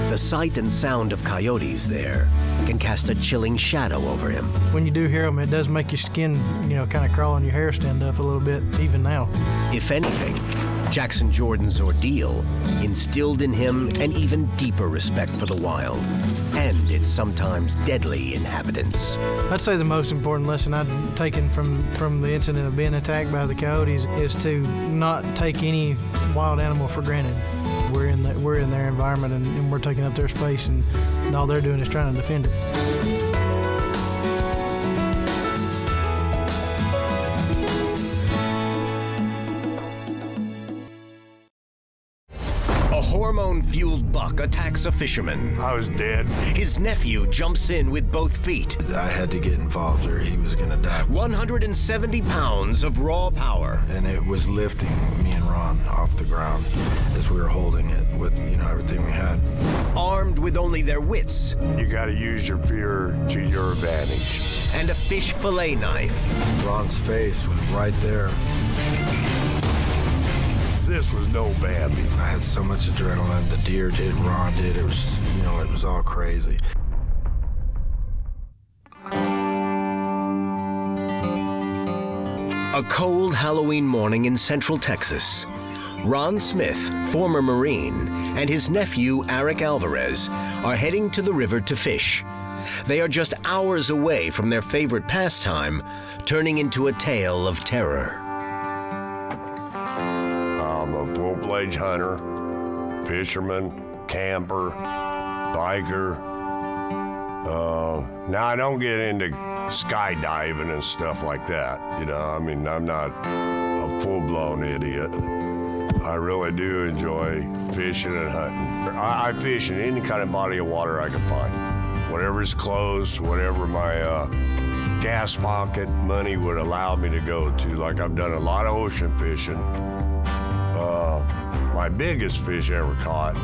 the sight and sound of coyotes there can cast a chilling shadow over him. When you do hear them, it does make your skin, kind of crawl and your hair stand up a little bit, even now. If anything, Jackson Jordan's ordeal instilled in him an even deeper respect for the wild and its sometimes deadly inhabitants. I'd say the most important lesson I've taken from the incident of being attacked by the coyotes is to not take any wild animal for granted. We're in their environment, and we're taking up their space, and all they're doing is trying to defend it. Hormone-fueled buck attacks a fisherman. I was dead. His nephew jumps in with both feet. I had to get involved or he was gonna die. 170 pounds of raw power. And it was lifting me and Ron off the ground as we were holding it with, everything we had. Armed with only their wits. You gotta use your fear to your advantage. And a fish fillet knife. Ron's face was right there. This was no Bambi. I had so much adrenaline. The deer did, Ron did. It was, it was all crazy. A cold Halloween morning in Central Texas. Ron Smith, former Marine, and his nephew, Eric Alvarez, are heading to the river to fish. They are just hours away from their favorite pastime, turning into a tale of terror. I'm a full-fledged hunter, fisherman, camper, biker. Now I don't get into skydiving and stuff like that. I'm not a full-blown idiot. I really do enjoy fishing and hunting. I fish in any kind of body of water I can find. Whatever's close, whatever my gas pocket money would allow me to go to. Like I've done a lot of ocean fishing. My biggest fish I ever caught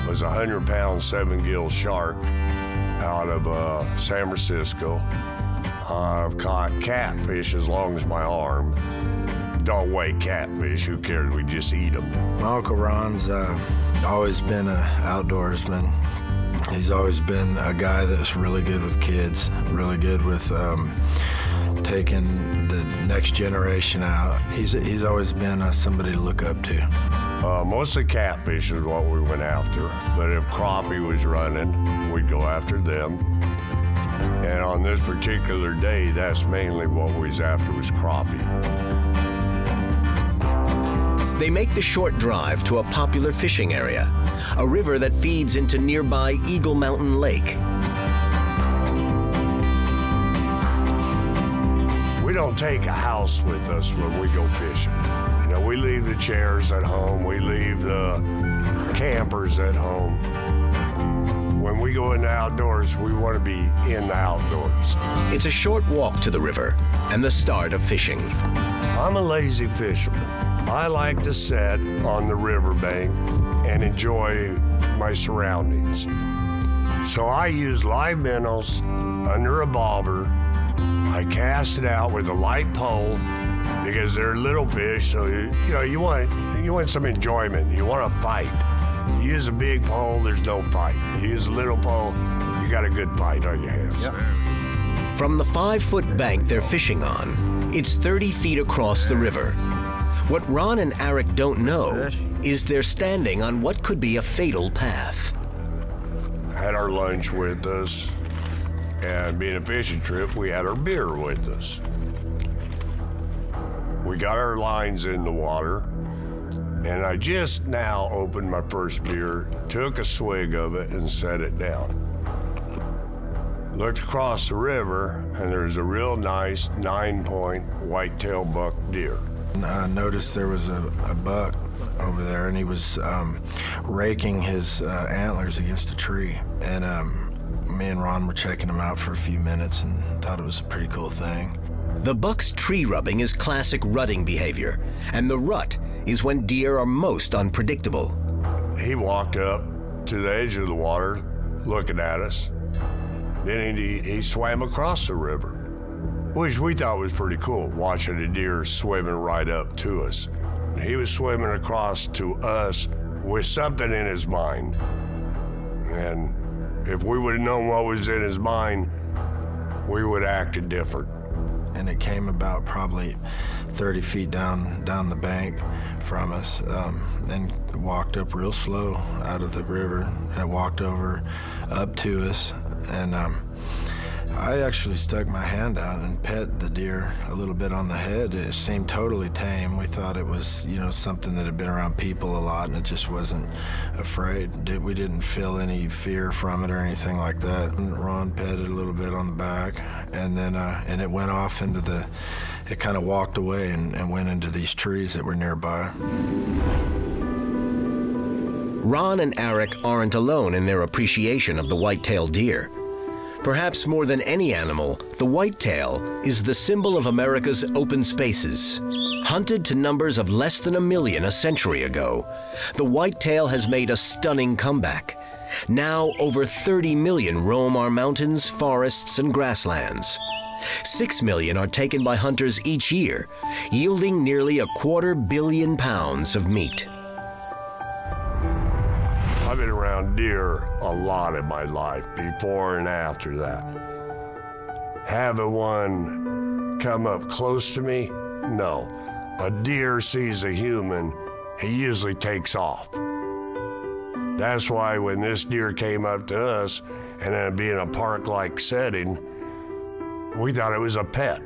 was a 100-pound 7-gill shark out of San Francisco. I've caught catfish as long as my arm. Don't weigh catfish, who cares? We just eat them. My Uncle Ron's always been an outdoorsman. He's always been a guy that's really good with kids, really good with taking the next generation out. He's always been somebody to look up to. Mostly catfish is what we went after, but if crappie was running, we'd go after them. And on this particular day, that's mainly what we was after, was crappie. They make the short drive to a popular fishing area, a river that feeds into nearby Eagle Mountain Lake. We don't take a house with us when we go fishing. You know, we leave the chairs at home, we leave the campers at home. When we go in the outdoors, we want to be in the outdoors. It's a short walk to the river and the start of fishing. I'm a lazy fisherman. I like to sit on the riverbank and enjoy my surroundings. So I use live minnows under a bobber. I cast it out with a light pole because they're little fish, so you want some enjoyment. You want to fight. You use a big pole, there's no fight. You use a little pole, you got a good fight on your hands. Yep. From the 5-foot bank they're fishing on, it's 30 feet across the river. What Ron and Eric don't know is they're standing on what could be a fatal path. Had our lunch with us, and being a fishing trip, we had our beer with us. We got our lines in the water, and I just now opened my first beer, took a swig of it, and set it down. Looked across the river, and there's a real nice 9-point whitetail buck deer. I noticed there was a buck over there, and he was raking his antlers against a tree. And me and Ron were checking him out for a few minutes and thought it was a pretty cool thing. The buck's tree rubbing is classic rutting behavior, and the rut is when deer are most unpredictable. He walked up to the edge of the water, looking at us. Then he swam across the river, which we thought was pretty cool, watching a deer swimming right up to us. He was swimming across to us with something in his mind. And if we would have known what was in his mind, we would have acted different. And it came about probably 30 feet down the bank from us, and walked up real slow out of the river, and it walked over up to us. And I actually stuck my hand out and pet the deer a little bit on the head. It seemed totally tame. We thought it was, something that had been around people a lot, and it just wasn't afraid. We didn't feel any fear from it or anything like that. And Ron petted a little bit on the back, and then and it went off into it kind of walked away and went into these trees that were nearby. Ron and Eric aren't alone in their appreciation of the white-tailed deer. Perhaps more than any animal, the whitetail is the symbol of America's open spaces. Hunted to numbers of less than 1 million a century ago, the whitetail has made a stunning comeback. Now over 30 million roam our mountains, forests, and grasslands. 6 million are taken by hunters each year, yielding nearly 250 million pounds of meat. I've been around deer a lot in my life, before and after that. Having one come up close to me, no. A deer sees a human, he usually takes off. That's why when this deer came up to us, and then being a park-like setting, we thought it was a pet.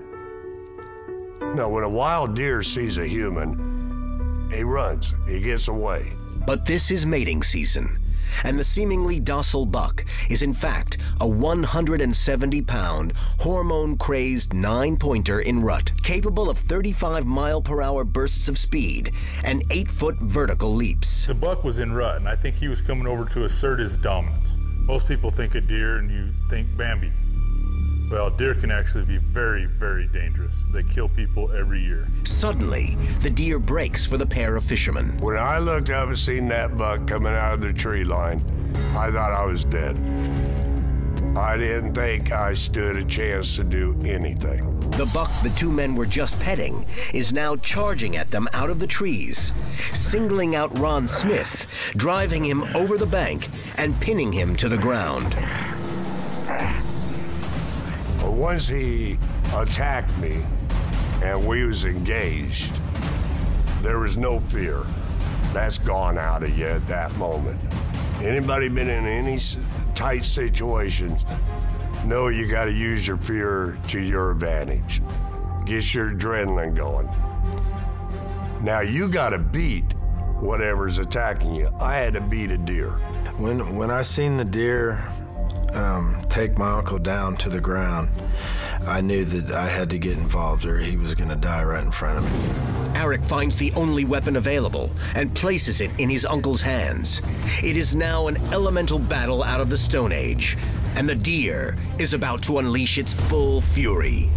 No, when a wild deer sees a human, he runs, he gets away. But this is mating season, and the seemingly docile buck is in fact a 170-pound, hormone-crazed 9-pointer in rut, capable of 35-mile-per-hour bursts of speed and 8-foot vertical leaps. The buck was in rut, and I think he was coming over to assert his dominance. Most people think of deer and you think Bambi. Well, deer can actually be very, very dangerous. They kill people every year. Suddenly, the deer breaks for the pair of fishermen. When I looked up and seen that buck coming out of the tree line, I thought I was dead. I didn't think I stood a chance to do anything. The buck the two men were just petting is now charging at them out of the trees, singling out Ron Smith, driving him over the bank and pinning him to the ground. But once he attacked me and we was engaged, there was no fear. That's gone out of you at that moment. Anybody been in any tight situations, know you got to use your fear to your advantage. Get your adrenaline going. Now you got to beat whatever's attacking you. I had to beat a deer. When I seen the deer take my uncle down to the ground, I knew that I had to get involved or he was going to die right in front of me. Eric finds the only weapon available and places it in his uncle's hands. It is now an elemental battle out of the Stone Age, and the deer is about to unleash its full fury.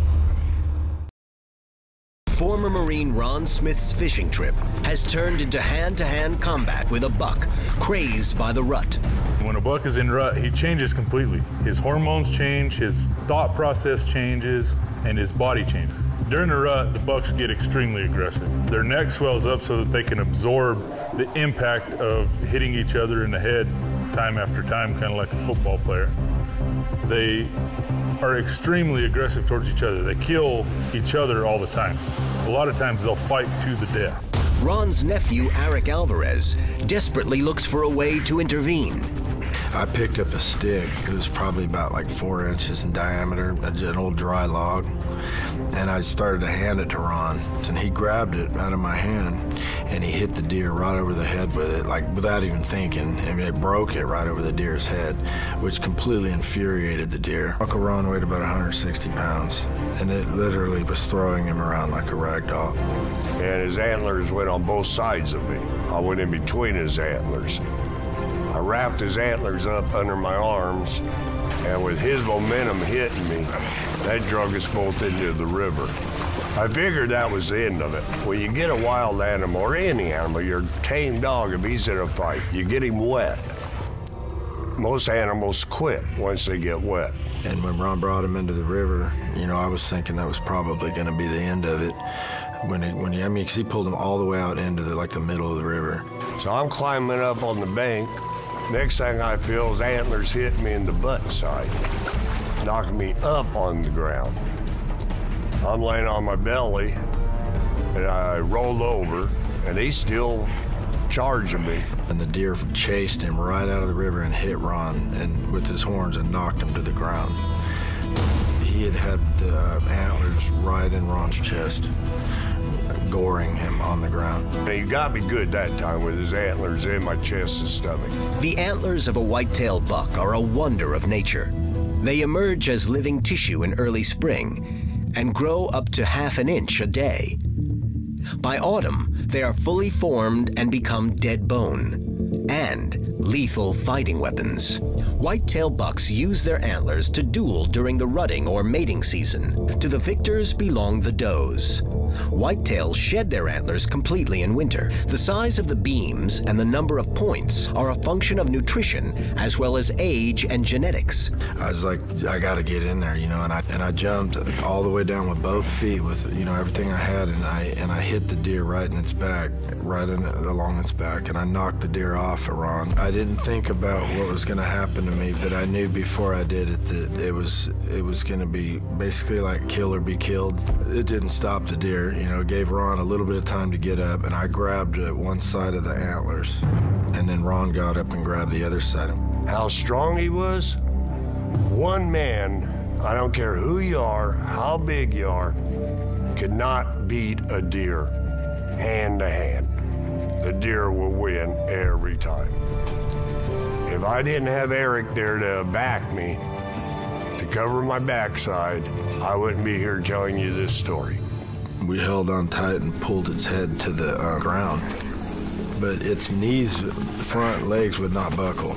Former Marine Ron Smith's fishing trip has turned into hand-to-hand combat with a buck crazed by the rut. When a buck is in rut, he changes completely. His hormones change, his thought process changes, and his body changes. During the rut, the bucks get extremely aggressive. Their neck swells up so that they can absorb the impact of hitting each other in the head time after time, kind of like a football player. They are extremely aggressive towards each other. They kill each other all the time. A lot of times they'll fight to the death. Ron's nephew, Eric Alvarez, desperately looks for a way to intervene. I picked up a stick. It was probably about like 4 inches in diameter, an old dry log, and I started to hand it to Ron, and he grabbed it out of my hand, and he hit the deer right over the head with it, like without even thinking. I mean, it broke it right over the deer's head, which completely infuriated the deer. Uncle Ron weighed about 160 pounds, and it literally was throwing him around like a rag doll. And his antlers went on both sides of me. I went in between his antlers. I wrapped his antlers up under my arms, and with his momentum hitting me, that drug us both into the river. I figured that was the end of it. When you get a wild animal, or any animal, your tame dog, if he's in a fight, you get him wet. Most animals quit once they get wet. And when Ron brought him into the river, you know, I was thinking that was probably going to be the end of it. I mean, because he pulled him all the way out into the middle of the river. So I'm climbing up on the bank. Next thing I feel is antlers hitting me in the butt side, knocking me up on the ground. I'm laying on my belly, and I rolled over, and he's still charging me. And the deer chased him right out of the river and hit Ron and with his horns and knocked him to the ground. He had the antlers right in Ron's chest, goring him on the ground. He got me good that time with his antlers in my chest and stomach. The antlers of a white-tailed buck are a wonder of nature. They emerge as living tissue in early spring and grow up to ½ an inch a day. By autumn, they are fully formed and become dead bone and lethal fighting weapons. White-tail bucks use their antlers to duel during the rutting or mating season. To the victors belong the does. Whitetails shed their antlers completely in winter. The size of the beams and the number of points are a function of nutrition as well as age and genetics. I was like, I got to get in there, you know, and I jumped all the way down with both feet with, you know, everything I had, and I hit the deer right in its back, along its back, and I knocked the deer off of Ron. I didn't think about what was going to happen to me, but I knew before I did it that it was going to be basically like kill or be killed. It didn't stop the deer. You know, it gave Ron a little bit of time to get up, and I grabbed one side of the antlers, and then Ron got up and grabbed the other side. How strong he was? One man, I don't care who you are, how big you are, could not beat a deer hand to hand. The deer will win every time. If I didn't have Eric there to back me, to cover my backside, I wouldn't be here telling you this story. We held on tight and pulled its head to the ground, but its knees, front legs would not buckle.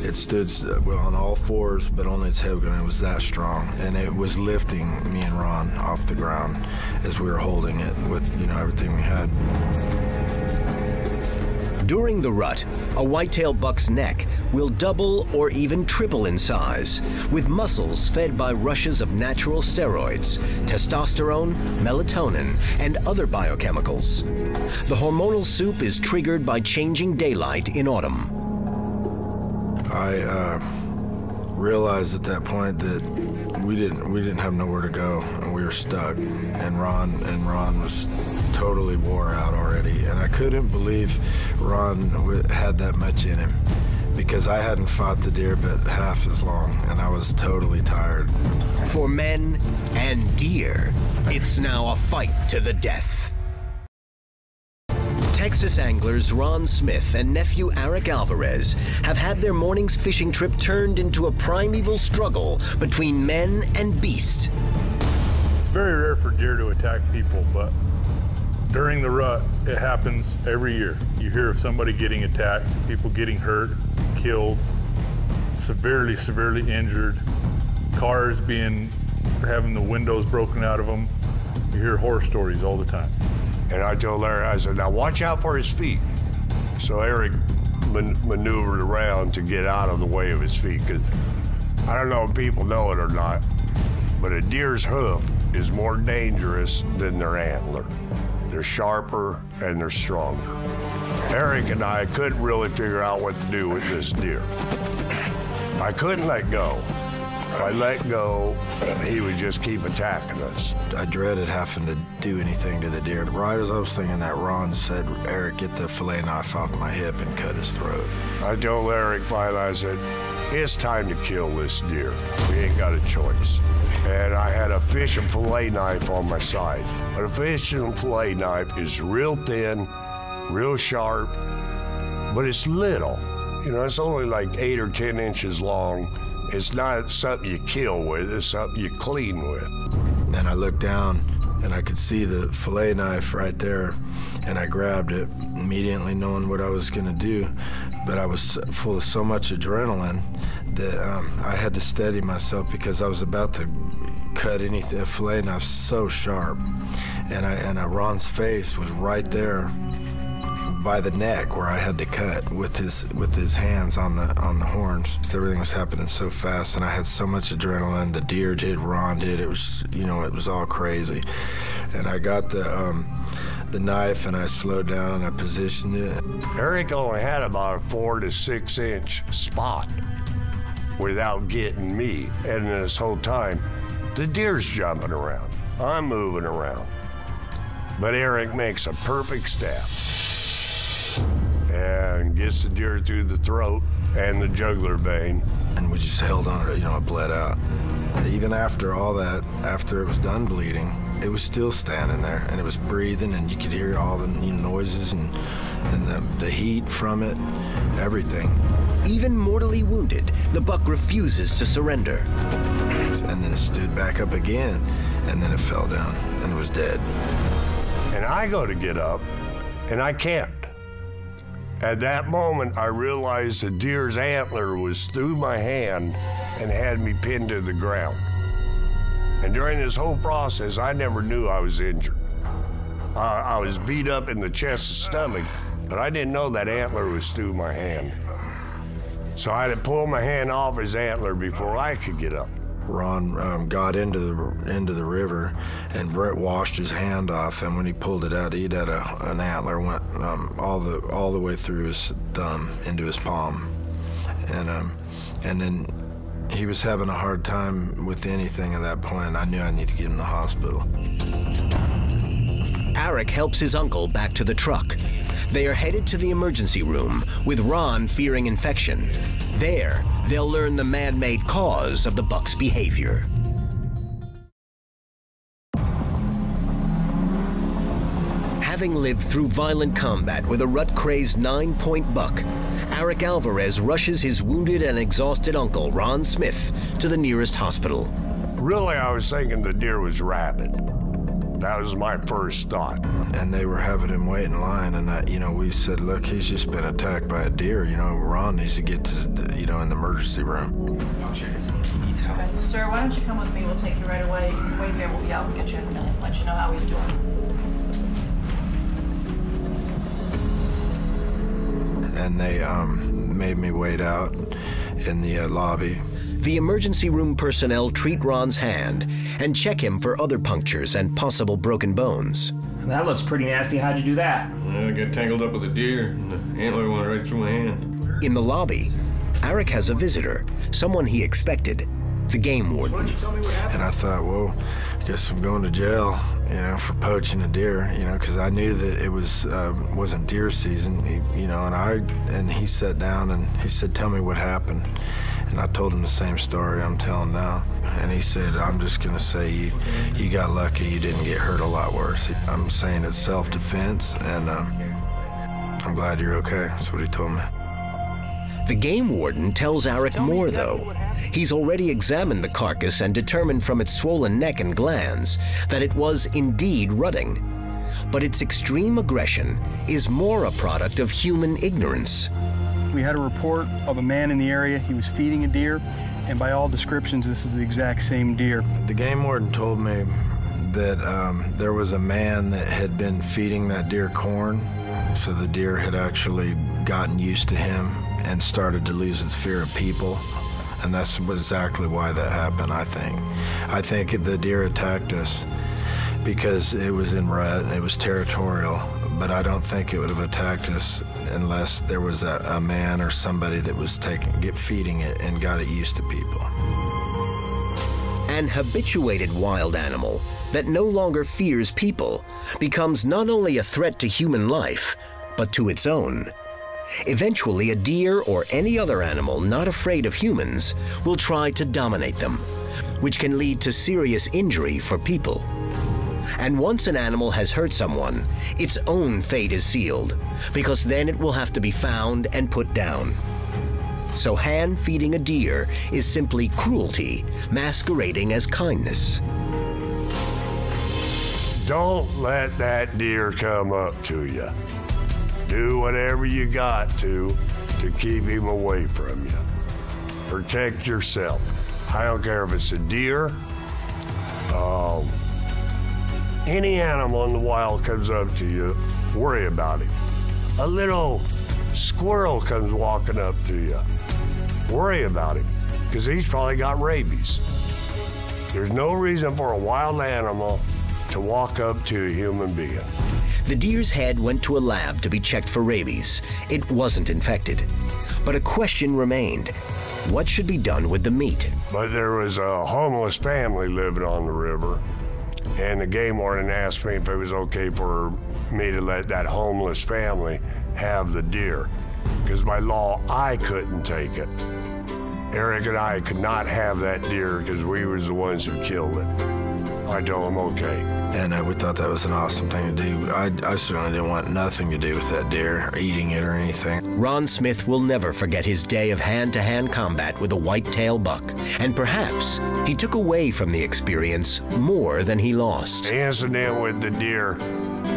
It stood on all fours, but only its head, and it was that strong. And it was lifting me and Ron off the ground as we were holding it with, everything we had. During the rut, a whitetail buck's neck will double or even triple in size, with muscles fed by rushes of natural steroids, testosterone, melatonin, and other biochemicals. The hormonal soup is triggered by changing daylight in autumn. I realized at that point that we didn't have nowhere to go, and we were stuck. And Ron was totally wore out already, and I couldn't believe Ron had that much in him, because I hadn't fought the deer but half as long, and I was totally tired. For men and deer, it's now a fight to the death. Texas anglers Ron Smith and nephew Eric Alvarez have had their morning's fishing trip turned into a primeval struggle between men and beast. It's very rare for deer to attack people, but during the rut, it happens every year. You hear of somebody getting attacked, people getting hurt, killed, severely injured, cars having the windows broken out of them. You hear horror stories all the time. And I told Eric, I said, now watch out for his feet. So Eric maneuvered around to get out of the way of his feet, because I don't know if people know it or not, but a deer's hoof is more dangerous than their antler. They're sharper and they're stronger. Eric and I couldn't really figure out what to do with this deer. I couldn't let go. If I let go, he would just keep attacking us. I dreaded having to do anything to the deer. Right as I was thinking that, Ron said, Eric, get the fillet knife off my hip and cut his throat. I told Eric finally, I said, it's time to kill this deer. We ain't got a choice. And I had a fish and fillet knife on my side. But a fish and fillet knife is real thin, real sharp, but it's little. It's only like 8 or 10 inches long. It's not something you kill with, it's something you clean with. And I looked down and I could see the fillet knife right there, and I grabbed it, immediately knowing what I was gonna do. But I was full of so much adrenaline that I had to steady myself, because I was about to cut anything. A fillet knife so sharp. And Ron's face was right there by the neck where I had to cut with his hands on the horns. Everything was happening so fast, and I had so much adrenaline. The deer did, Ron did. It was, it was all crazy. And I got the knife, and I slowed down and I positioned it. Eric only had about a 4 to 6 inch spot without getting me. And this whole time, the deer's jumping around. I'm moving around. But Eric makes a perfect stab and gets the deer through the throat and the jugular vein. And we just held on it, it bled out. Even after all that, after it was done bleeding, it was still standing there, and it was breathing, and you could hear all the noises and the heat from it, everything. Even mortally wounded, the buck refuses to surrender. And then it stood back up again, and then it fell down, and it was dead. And I go to get up, and I can't. At that moment, I realized the deer's antler was through my hand and had me pinned to the ground. And during this whole process, I never knew I was injured. I was beat up in the chest and stomach, but I didn't know that antler was through my hand. So I had to pull my hand off his antler before I could get up. Ron got into the river, and Brett washed his hand off, and when he pulled it out, he'd had an antler went all the way through his thumb into his palm, and then he was having a hard time with anything at that point. I knew I needed to get him to the hospital. Eric helps his uncle back to the truck. They are headed to the emergency room, with Ron fearing infection. There, they'll learn the man-made cause of the buck's behavior. Having lived through violent combat with a rut-crazed 9-point buck, Eric Alvarez rushes his wounded and exhausted uncle, Ron Smith, to the nearest hospital. Really, I was thinking the deer was rabid. That was my first thought. And they were having him wait in line, and you know, we said, look, he's just been attacked by a deer. You know, Ron needs to get to, you know, in the emergency room. Okay. Sir, why don't you come with me? We'll take you right away. You can wait here. We'll be out and get you in a minute. Let you know how he's doing. And they made me wait out in the lobby. The emergency room personnel treat Ron's hand and check him for other punctures and possible broken bones. That looks pretty nasty. How'd you do that? I got tangled up with a deer, and the antler went right through my hand. In the lobby, Eric has a visitor, someone he expected, the game warden. And I thought, well, I guess I'm going to jail, you know, for poaching a deer, you know, because I knew that it wasn't deer season, you know, and he sat down and he said, tell me what happened. And I told him the same story I'm telling now. And he said, I'm just gonna say you got lucky, you didn't get hurt a lot worse. I'm saying it's self-defense, and I'm glad you're okay. That's what he told me. The game warden tells Eric more, though. He's already examined the carcass and determined from its swollen neck and glands that it was indeed rutting. But its extreme aggression is more a product of human ignorance. We had a report of a man in the area. He was feeding a deer, and by all descriptions, this is the exact same deer. The game warden told me that there was a man that had been feeding that deer corn, so the deer had actually gotten used to him and started to lose its fear of people. And that's exactly why that happened, I think. I think the deer attacked us because it was in rut, it was territorial, but I don't think it would have attacked us unless there was a man or somebody that was feeding it and got it used to people. An habituated wild animal that no longer fears people becomes not only a threat to human life, but to its own. Eventually, a deer or any other animal not afraid of humans will try to dominate them, which can lead to serious injury for people. And once an animal has hurt someone, its own fate is sealed, because then it will have to be found and put down. So hand-feeding a deer is simply cruelty masquerading as kindness. Don't let that deer come up to you. Do whatever you got to keep him away from you. Protect yourself. I don't care if it's a deer, any animal in the wild comes up to you, worry about him. A little squirrel comes walking up to you, worry about him, because he's probably got rabies. There's no reason for a wild animal to walk up to a human being. The deer's head went to a lab to be checked for rabies. It wasn't infected. But a question remained. What should be done with the meat? But there was a homeless family living on the river, and the game warden asked me if it was okay for me to let that homeless family have the deer, because by law, I couldn't take it. Eric and I could not have that deer because we was the ones who killed it. I told him okay. And we thought that was an awesome thing to do. I certainly didn't want nothing to do with that deer, or eating it or anything. Ron Smith will never forget his day of hand-to-hand combat with a white-tail buck. And perhaps he took away from the experience more than he lost. The incident with the deer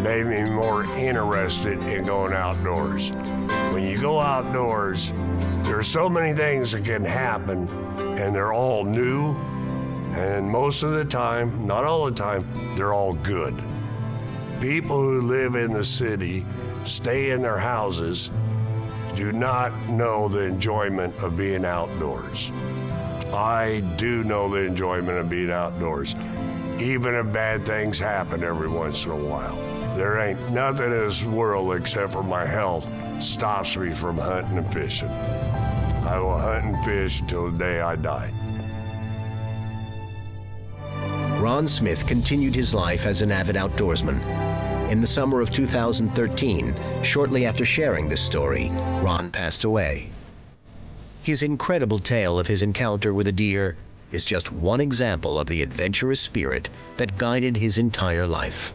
made me more interested in going outdoors. When you go outdoors, there are so many things that can happen, and they're all new. And most of the time, not all the time, they're all good. People who live in the city, stay in their houses, do not know the enjoyment of being outdoors. I do know the enjoyment of being outdoors, even if bad things happen every once in a while. There ain't nothing in this world except for my health stops me from hunting and fishing. I will hunt and fish until the day I die. Ron Smith continued his life as an avid outdoorsman. In the summer of 2013, shortly after sharing this story, Ron passed away. His incredible tale of his encounter with a deer is just one example of the adventurous spirit that guided his entire life.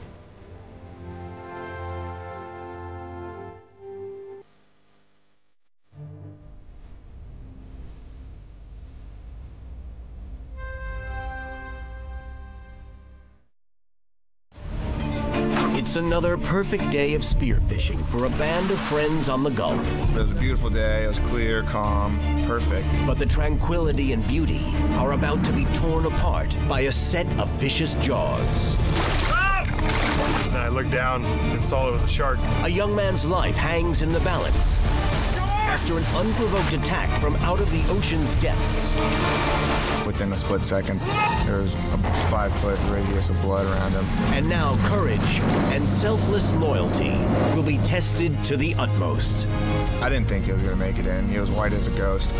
It's another perfect day of spearfishing for a band of friends on the Gulf. It was a beautiful day. It was clear, calm, perfect. But the tranquility and beauty are about to be torn apart by a set of vicious jaws. And I looked down and saw it was a shark. A young man's life hangs in the balance after an unprovoked attack from out of the ocean's depths. Within a split second, there was a 5-foot radius of blood around him. And now courage and selfless loyalty will be tested to the utmost. I didn't think he was going to make it in. He was white as a ghost.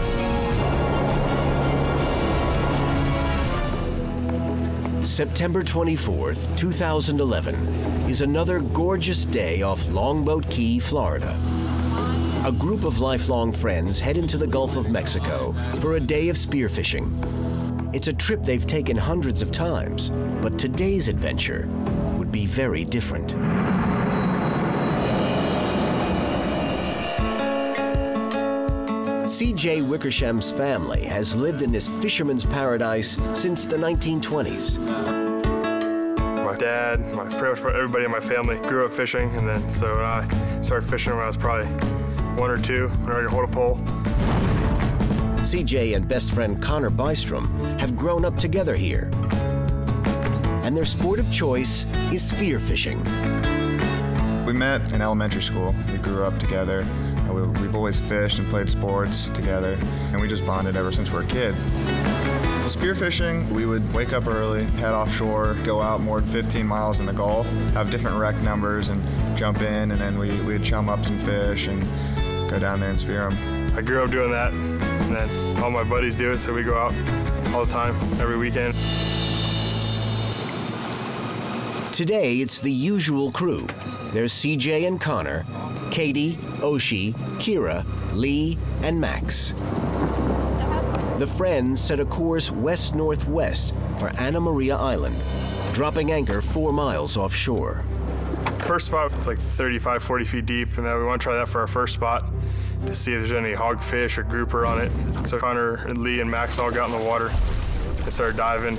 September 24th, 2011 is another gorgeous day off Longboat Key, Florida. A group of lifelong friends head into the Gulf of Mexico for a day of spearfishing. It's a trip they've taken hundreds of times, but today's adventure would be very different. C.J. Wickersham's family has lived in this fisherman's paradise since the 1920s. My dad, pretty much everybody in my family grew up fishing, and then so I started fishing when I was probably 1 or 2, when I could hold a pole. CJ and best friend Connor Bystrom have grown up together here. And their sport of choice is spearfishing. We met in elementary school. We grew up together. We've always fished and played sports together, and we just bonded ever since we were kids. Spearfishing, we would wake up early, head offshore, go out more than 15 miles in the Gulf, have different rec numbers and jump in, and then we'd chum up some fish and go down there and spear them. I grew up doing that, and then all my buddies do it, so we go out all the time, every weekend. Today, it's the usual crew. There's CJ and Connor, Katie, Oshi, Kira, Lee, and Max. The friends set a course west-northwest for Anna Maria Island, dropping anchor 4 miles offshore. First spot was like 35, 40 feet deep, and we want to try that for our first spot to see if there's any hogfish or grouper on it. So Connor and Lee and Max all got in the water and started diving.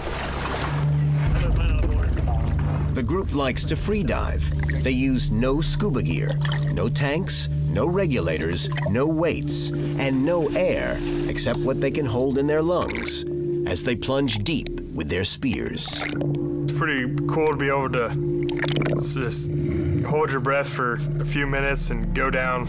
The group likes to free dive. They use no scuba gear, no tanks, no regulators, no weights, and no air except what they can hold in their lungs as they plunge deep with their spears. It's pretty cool to be able to just hold your breath for a few minutes and go down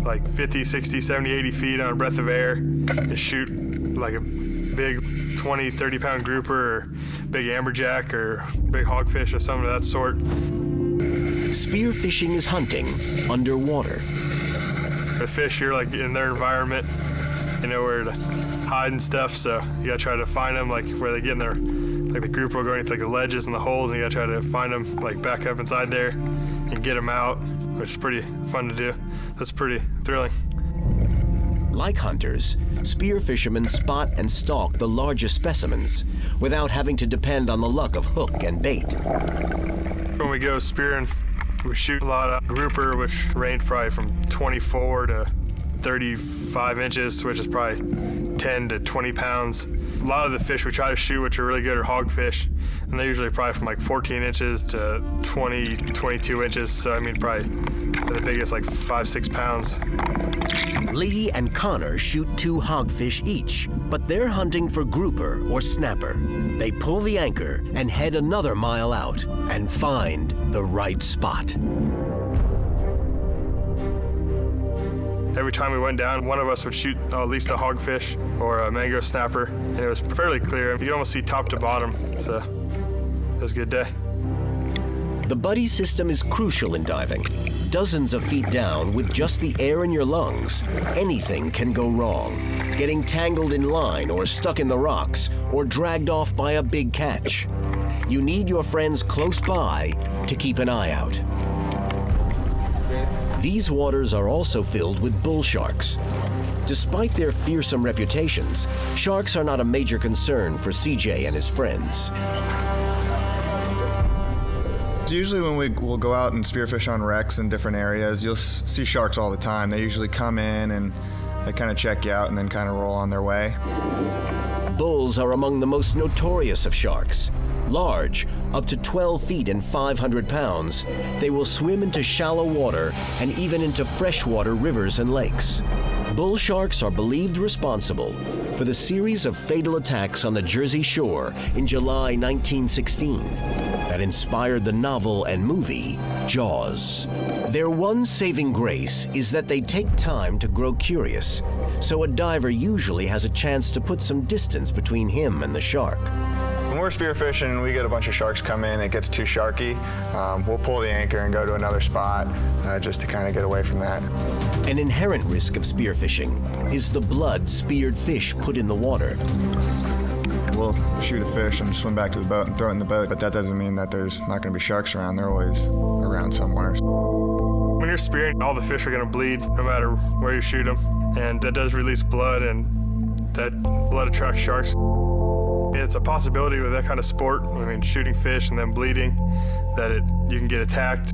like 50, 60, 70, 80 feet on a breath of air and shoot like a big 20, 30-pound grouper or big amberjack or big hogfish or something of that sort. Spearfishing is hunting underwater. The fish, you're like in their environment, you know where to hide and stuff, so you gotta try to find them like where they get in their, like the grouper will go into like the ledges and the holes, and you gotta try to find them like back up inside there and get them out, which is pretty fun to do. That's pretty thrilling. Like hunters, spear fishermen spot and stalk the largest specimens without having to depend on the luck of hook and bait. When we go spearing, we shoot a lot of grouper, which range probably from 24 to 35 inches, which is probably 10 to 20 pounds. A lot of the fish we try to shoot, which are really good, are hogfish, and they're usually probably from like 14 inches to 20, 22 inches. So I mean, probably the biggest like 5, 6 pounds. Lee and Connor shoot 2 hogfish each, but they're hunting for grouper or snapper. They pull the anchor and head another mile out and find the right spot. Every time we went down, one of us would shoot at least a hogfish or a mango snapper, and it was fairly clear. You could almost see top to bottom, so it was a good day. The buddy system is crucial in diving. Dozens of feet down, with just the air in your lungs, anything can go wrong. Getting tangled in line or stuck in the rocks or dragged off by a big catch. You need your friends close by to keep an eye out. These waters are also filled with bull sharks. Despite their fearsome reputations, sharks are not a major concern for CJ and his friends. Usually when we'll go out and spearfish on wrecks in different areas, you'll see sharks all the time. They usually come in and they kind of check you out and then kind of roll on their way. Bulls are among the most notorious of sharks. Large, up to 12 feet and 500 pounds, they will swim into shallow water and even into freshwater rivers and lakes. Bull sharks are believed responsible for the series of fatal attacks on the Jersey Shore in July 1916 that inspired the novel and movie Jaws. Their one saving grace is that they take time to grow curious, so a diver usually has a chance to put some distance between him and the shark. When we're spearfishing and we get a bunch of sharks come in, it gets too sharky, we'll pull the anchor and go to another spot just to kind of get away from that. An inherent risk of spearfishing is the blood speared fish put in the water. We'll shoot a fish and swim back to the boat and throw it in the boat, but that doesn't mean that there's not going to be sharks around. They're always around somewhere. When you're spearing, all the fish are going to bleed no matter where you shoot them, and that does release blood, and that blood attracts sharks. It's a possibility with that kind of sport, I mean, shooting fish and then bleeding, that you can get attacked.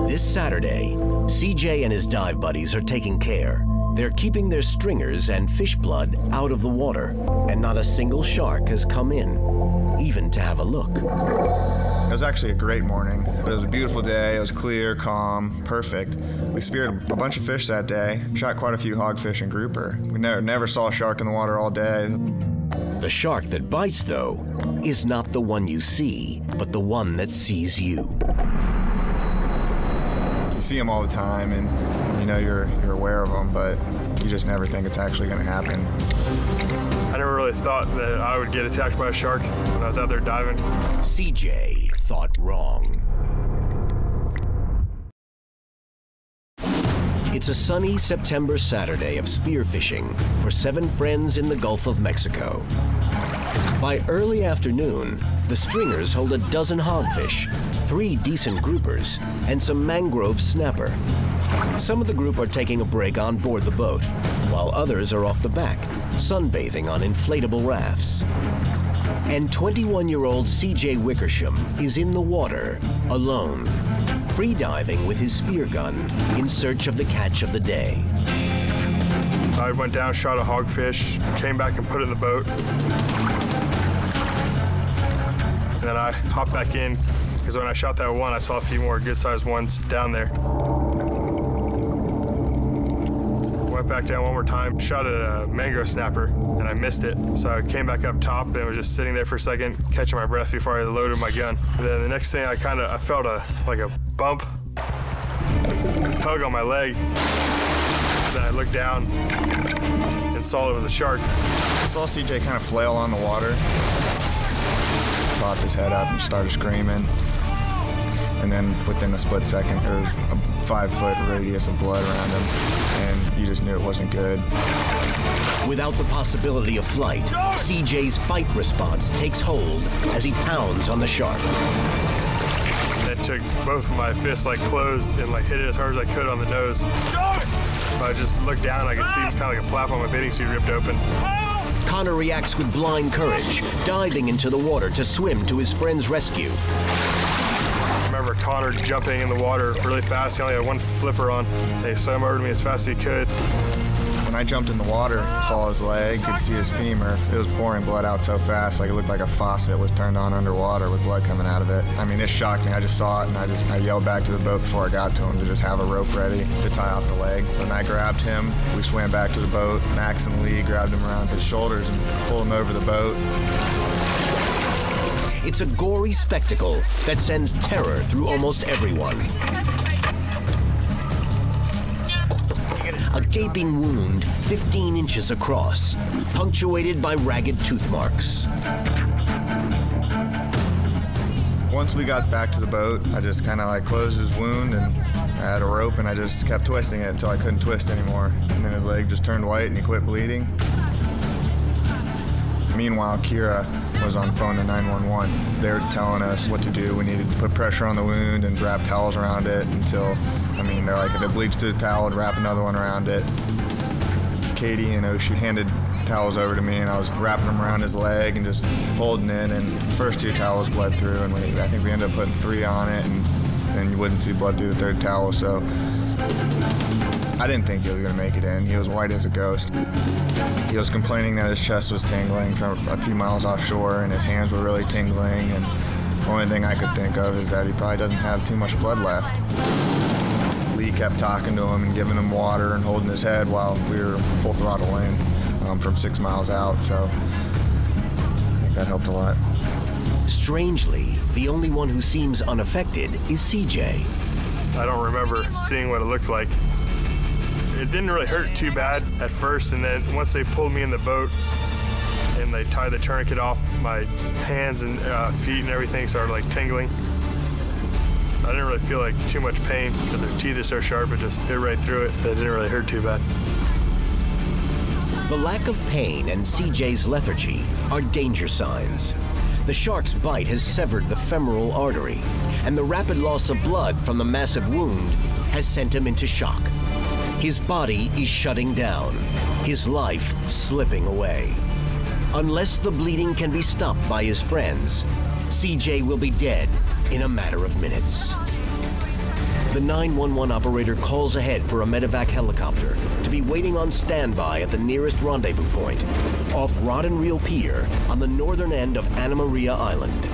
This Saturday, CJ and his dive buddies are taking care. They're keeping their stringers and fish blood out of the water, and not a single shark has come in, even to have a look. It was actually a great morning. It was a beautiful day. It was clear, calm, perfect. We speared a bunch of fish that day, shot quite a few hogfish and grouper. We never saw a shark in the water all day. The shark that bites, though, is not the one you see, but the one that sees you. You see them all the time, and you know you're aware of them, but you just never think it's actually going to happen. I never really thought that I would get attacked by a shark when I was out there diving. CJ thought wrong. It's a sunny September Saturday of spearfishing for 7 friends in the Gulf of Mexico. By early afternoon, the stringers hold a dozen hogfish, 3 decent groupers, and some mangrove snapper. Some of the group are taking a break on board the boat, while others are off the back, sunbathing on inflatable rafts. And 21-year-old CJ Wickersham is in the water, alone, free-diving with his spear gun in search of the catch of the day. I went down, shot a hogfish, came back and put it in the boat. And then I hopped back in, because when I shot that one, I saw a few more good-sized ones down there. Went back down one more time, shot at a mangrove snapper, and I missed it. So I came back up top and was just sitting there for a second, catching my breath before I loaded my gun. And then the next thing, I felt like a bump, tug on my leg. Then I looked down and saw it was a shark. I saw CJ kind of flail on the water. Popped his head up and started screaming. And then within a split second, there was a 5-foot radius of blood around him, and you just knew it wasn't good. Without the possibility of flight, CJ's fight response takes hold as he pounds on the shark. I took both of my fists closed and hit it as hard as I could on the nose. I just looked down, I could see it was kind of like a flap on my bathing suit ripped open. Connor reacts with blind courage, diving into the water to swim to his friend's rescue. I remember Connor jumping in the water really fast. He only had one flipper on. He swam over to me as fast as he could. When I jumped in the water, saw his leg, could see his femur. It was pouring blood out so fast, it looked like a faucet was turned on underwater with blood coming out of it. I mean, it shocked me. I just saw it, and I yelled back to the boat before I got to him to just have a rope ready to tie off the leg. When I grabbed him, we swam back to the boat. Max and Lee grabbed him around his shoulders and pulled him over the boat. It's a gory spectacle that sends terror through almost everyone. A gaping wound 15 inches across, punctuated by ragged tooth marks. Once we got back to the boat, I just kind of closed his wound, and I had a rope, and I just kept twisting it until I couldn't twist anymore. And then his leg just turned white and he quit bleeding. Meanwhile, Kira was on phone to 911. They were telling us what to do. We needed to put pressure on the wound and wrap towels around it until, they're like, if it bleeds through the towel, I'd wrap another one around it. Katie and Oshie handed towels over to me, and I was wrapping them around his leg and just holding it, and the first 2 towels bled through, and I think we ended up putting 3 on it, and then you wouldn't see blood through the 3rd towel, so I didn't think he was going to make it in. He was white as a ghost. He was complaining that his chest was tingling from a few miles offshore and his hands were really tingling, and the only thing I could think of is that he probably doesn't have too much blood left. Lee kept talking to him and giving him water and holding his head while we were full throttle in from 6 miles out, so I think that helped a lot. Strangely, the only one who seems unaffected is CJ. I don't remember seeing what it looked like. It didn't really hurt too bad at first, and then once they pulled me in the boat and they tied the tourniquet off, my hands and feet and everything started like tingling. I didn't really feel like too much pain because their teeth are so sharp, it just bit right through it. It didn't really hurt too bad. The lack of pain and CJ's lethargy are danger signs. The shark's bite has severed the femoral artery, and the rapid loss of blood from the massive wound has sent him into shock. His body is shutting down, his life slipping away. Unless the bleeding can be stopped by his friends, CJ will be dead in a matter of minutes. The 911 operator calls ahead for a medevac helicopter to be waiting on standby at the nearest rendezvous point, off Rod and Reel Pier on the northern end of Anna Maria Island.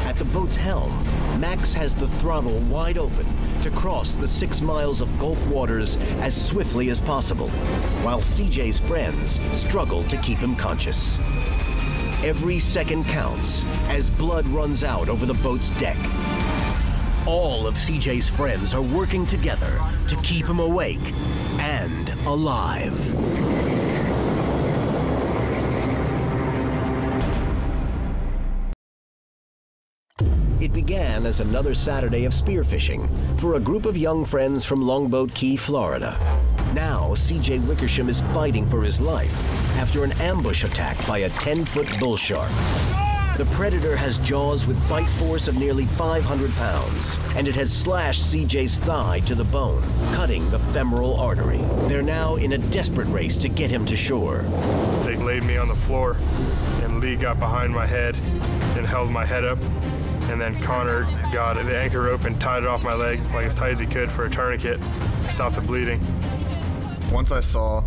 At the boat's helm, Max has the throttle wide open to cross the 6 miles of Gulf waters as swiftly as possible, while CJ's friends struggle to keep him conscious. Every second counts as blood runs out over the boat's deck. All of CJ's friends are working together to keep him awake and alive. It began as another Saturday of spearfishing for a group of young friends from Longboat Key, Florida. Now, CJ Wickersham is fighting for his life after an ambush attack by a 10-foot bullshark. The predator has jaws with bite force of nearly 500 pounds, and it has slashed CJ's thigh to the bone, cutting the femoral artery. They're now in a desperate race to get him to shore. They laid me on the floor, and Lee got behind my head and held my head up, and then Connor got the anchor rope and tied it off my leg like as tight as he could for a tourniquet to stop the bleeding. Once I saw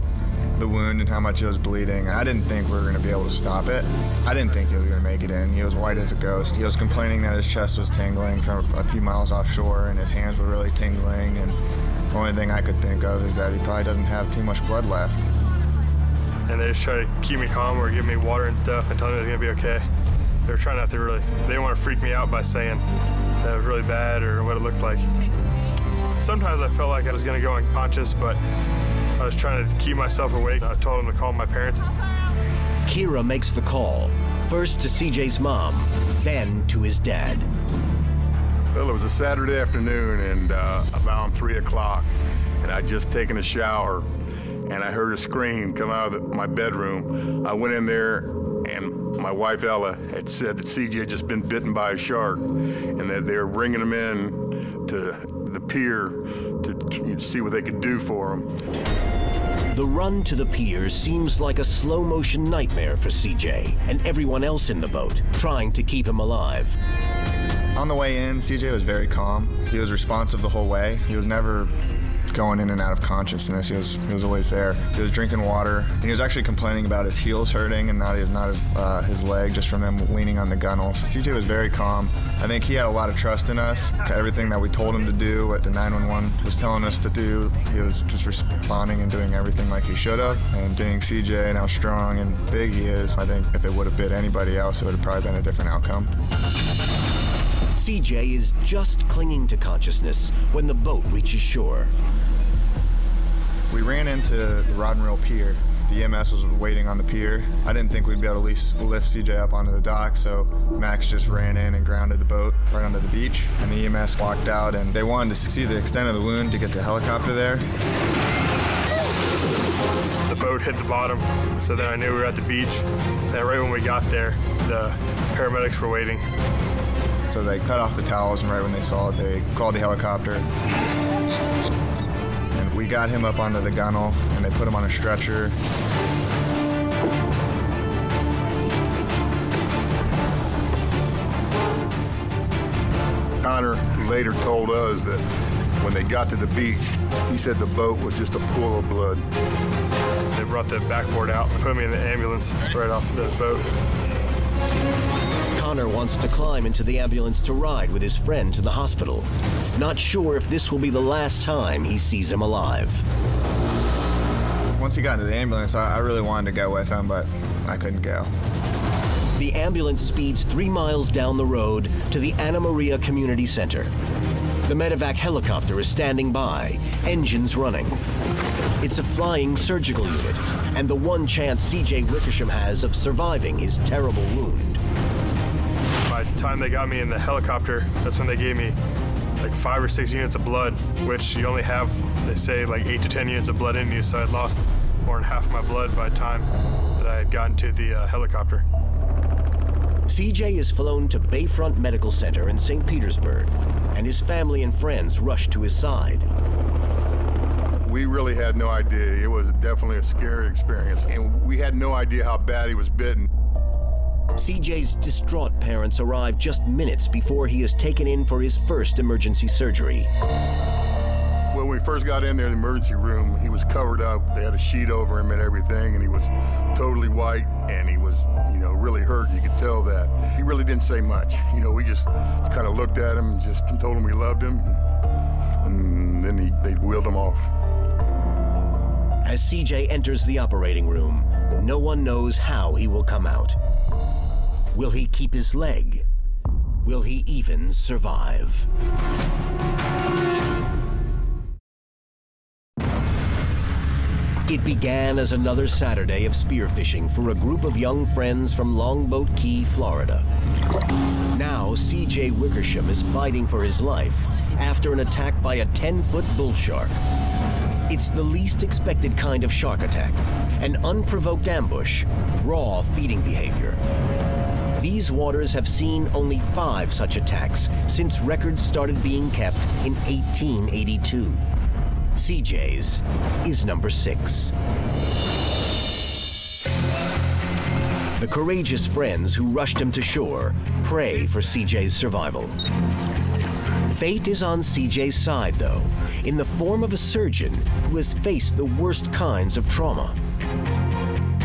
the wound and how much it was bleeding, I didn't think we were going to be able to stop it. I didn't think he was going to make it in. He was white as a ghost. He was complaining that his chest was tingling from a few miles offshore and his hands were really tingling, and the only thing I could think of is that he probably doesn't have too much blood left. And they just tried to keep me calm or give me water and stuff and tell me it was going to be okay. They were trying not to they didn't want to freak me out by saying that it was really bad or what it looked like. Sometimes I felt like I was going to go unconscious, but I was trying to keep myself awake. I told them to call my parents. Kira makes the call, first to CJ's mom, then to his dad. Well, it was a Saturday afternoon and around 3 o'clock, and I'd just taken a shower, and I heard a scream come out of my bedroom. I went in there, and my wife Ella had said that CJ had just been bitten by a shark, and that they were bringing him in to the pier to see what they could do for him. The run to the pier seems like a slow-motion nightmare for CJ and everyone else in the boat, trying to keep him alive. On the way in, CJ was very calm. He was responsive the whole way. He was never going in and out of consciousness. He was always there. He was drinking water, and he was actually complaining about his heels hurting and not his leg, just from them leaning on the gunnel. CJ was very calm. I think he had a lot of trust in us. Everything that we told him to do, what the 911 was telling us to do, he was just responding and doing everything like he should have. And being CJ and how strong and big he is, I think if it would have bit anybody else, it would have probably been a different outcome. CJ is just clinging to consciousness when the boat reaches shore. We ran into the Rod and Reel Pier. The EMS was waiting on the pier. I didn't think we'd be able to at least lift CJ up onto the dock, so Max just ran in and grounded the boat right onto the beach. And the EMS walked out, and they wanted to see the extent of the wound to get the helicopter there. The boat hit the bottom, so then I knew we were at the beach. And right when we got there, the paramedics were waiting. So they cut off the towels, and right when they saw it, they called the helicopter. And we got him up onto the gunnel, and they put him on a stretcher. Connor later told us that when they got to the beach, he said the boat was just a pool of blood. The brought the backboard out and put me in the ambulance right off the boat. Connor wants to climb into the ambulance to ride with his friend to the hospital. Not sure if this will be the last time he sees him alive. Once he got into the ambulance, I really wanted to go with him, but I couldn't go. The ambulance speeds 3 miles down the road to the Anna Maria Community Center. The medevac helicopter is standing by, engines running. It's a flying surgical unit, and the one chance C.J. Wickersham has of surviving his terrible wound. By the time they got me in the helicopter, that's when they gave me like 5 or 6 units of blood, which you only have, they say, like 8 to 10 units of blood in you, so I'd lost more than half my blood by the time that I had gotten to the helicopter. CJ is flown to Bayfront Medical Center in St. Petersburg, and his family and friends rush to his side. We really had no idea. It was definitely a scary experience, and we had no idea how bad he was bitten. CJ's distraught parents arrive just minutes before he is taken in for his first emergency surgery. When we first got in there in the emergency room, he was covered up. They had a sheet over him and everything, and he was totally white, and he was, really hurt. You could tell that. He really didn't say much. We just kind of looked at him and just told him we loved him, and then they wheeled him off. As CJ enters the operating room, no one knows how he will come out. Will he keep his leg? Will he even survive? It began as another Saturday of spearfishing for a group of young friends from Longboat Key, Florida. Now, C.J. Wickersham is fighting for his life after an attack by a 10-foot bull shark. It's the least expected kind of shark attack, an unprovoked ambush, raw feeding behavior. These waters have seen only 5 such attacks since records started being kept in 1882. CJ's is number 6. The courageous friends who rushed him to shore pray for CJ's survival. Fate is on CJ's side, though, in the form of a surgeon who has faced the worst kinds of trauma.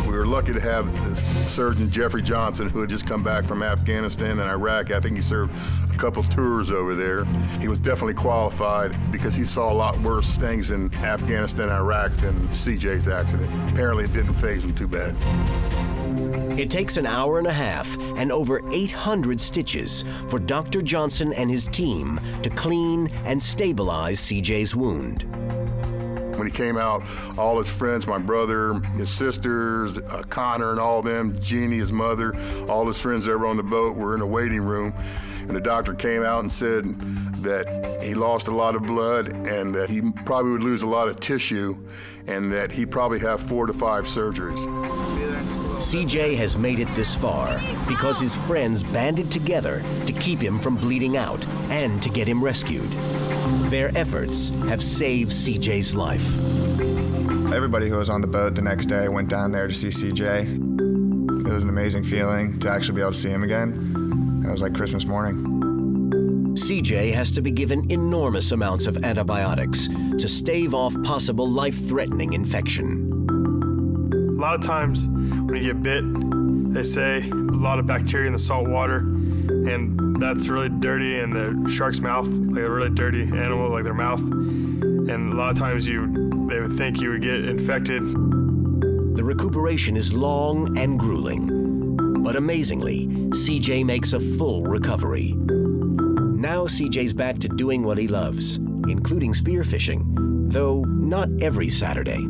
We were lucky to have this surgeon, Jeffrey Johnson, who had just come back from Afghanistan and Iraq. I think he served a couple tours over there. He was definitely qualified because he saw a lot worse things in Afghanistan and Iraq than CJ's accident. Apparently, it didn't faze him too bad. It takes an hour and a half and over 800 stitches for Dr. Johnson and his team to clean and stabilize CJ's wound. When he came out, all his friends, my brother, his sisters, Connor and all of them, Jeannie, his mother, all his friends that were on the boat were in a waiting room. And the doctor came out and said that he lost a lot of blood and that he probably would lose a lot of tissue and that he'd probably have 4 to 5 surgeries. CJ has made it this far because his friends banded together to keep him from bleeding out and to get him rescued. Their efforts have saved CJ's life. Everybody who was on the boat the next day went down there to see CJ. It was an amazing feeling to actually be able to see him again. It was like Christmas morning. CJ has to be given enormous amounts of antibiotics to stave off possible life-threatening infection. A lot of times when you get bit, they say a lot of bacteria in the salt water, and that's really dirty in the shark's mouth, like a really dirty animal, like their mouth. And a lot of times they would think you would get infected. The recuperation is long and grueling, but amazingly, CJ makes a full recovery. Now CJ's back to doing what he loves, including spearfishing, though not every Saturday.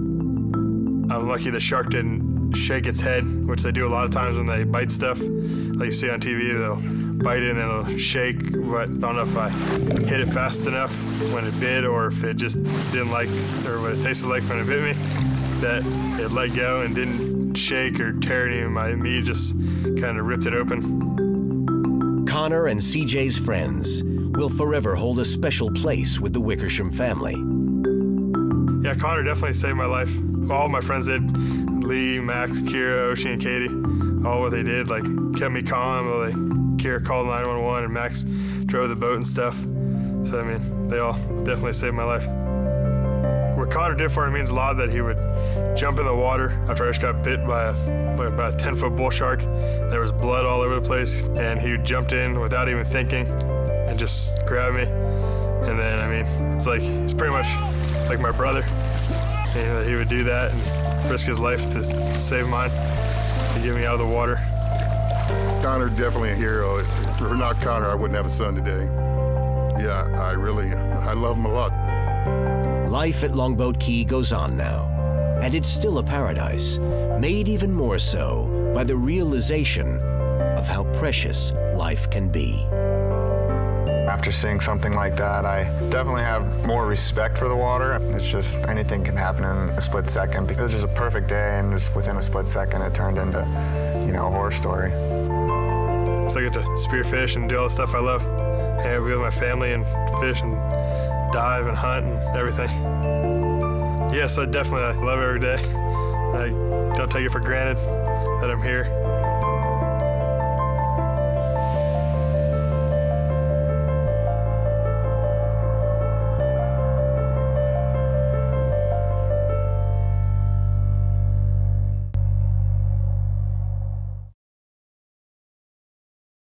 I'm lucky the shark didn't shake its head, which they do a lot of times when they bite stuff. Like you see on TV, they'll bite it and it'll shake, but I don't know if I hit it fast enough when it bit or if it just didn't like, or what it tasted like when it bit me, that it let go and didn't shake or tear any of my meat, just kind of ripped it open. Connor and CJ's friends will forever hold a special place with the Wickersham family. Yeah, Connor definitely saved my life. All my friends did. Lee, Max, Kira, Ocean, and Katie. All what they did, like, kept me calm. Well, Kira called 911 and Max drove the boat and stuff. So, I mean, they all definitely saved my life. What Connor did for me means a lot, that he would jump in the water after I just got bit by about a 10-foot bull shark. There was blood all over the place, and he jumped in without even thinking and just grabbed me. And then, I mean, it's like, he's pretty much like my brother. You know, he would do that and risk his life to save mine, to get me out of the water. Connor, definitely a hero. If it were not Connor, I wouldn't have a son today. Yeah, I love him a lot. Life at Longboat Key goes on now, and it's still a paradise, made even more so by the realization of how precious life can be. After seeing something like that, I definitely have more respect for the water. It's just anything can happen in a split second. It was just a perfect day, and just within a split second, it turned into, you know, a horror story. So I get to spearfish and do all the stuff I love. Hang out with my family and fish and dive and hunt and everything. Yes, I definitely love it every day. I don't take it for granted that I'm here.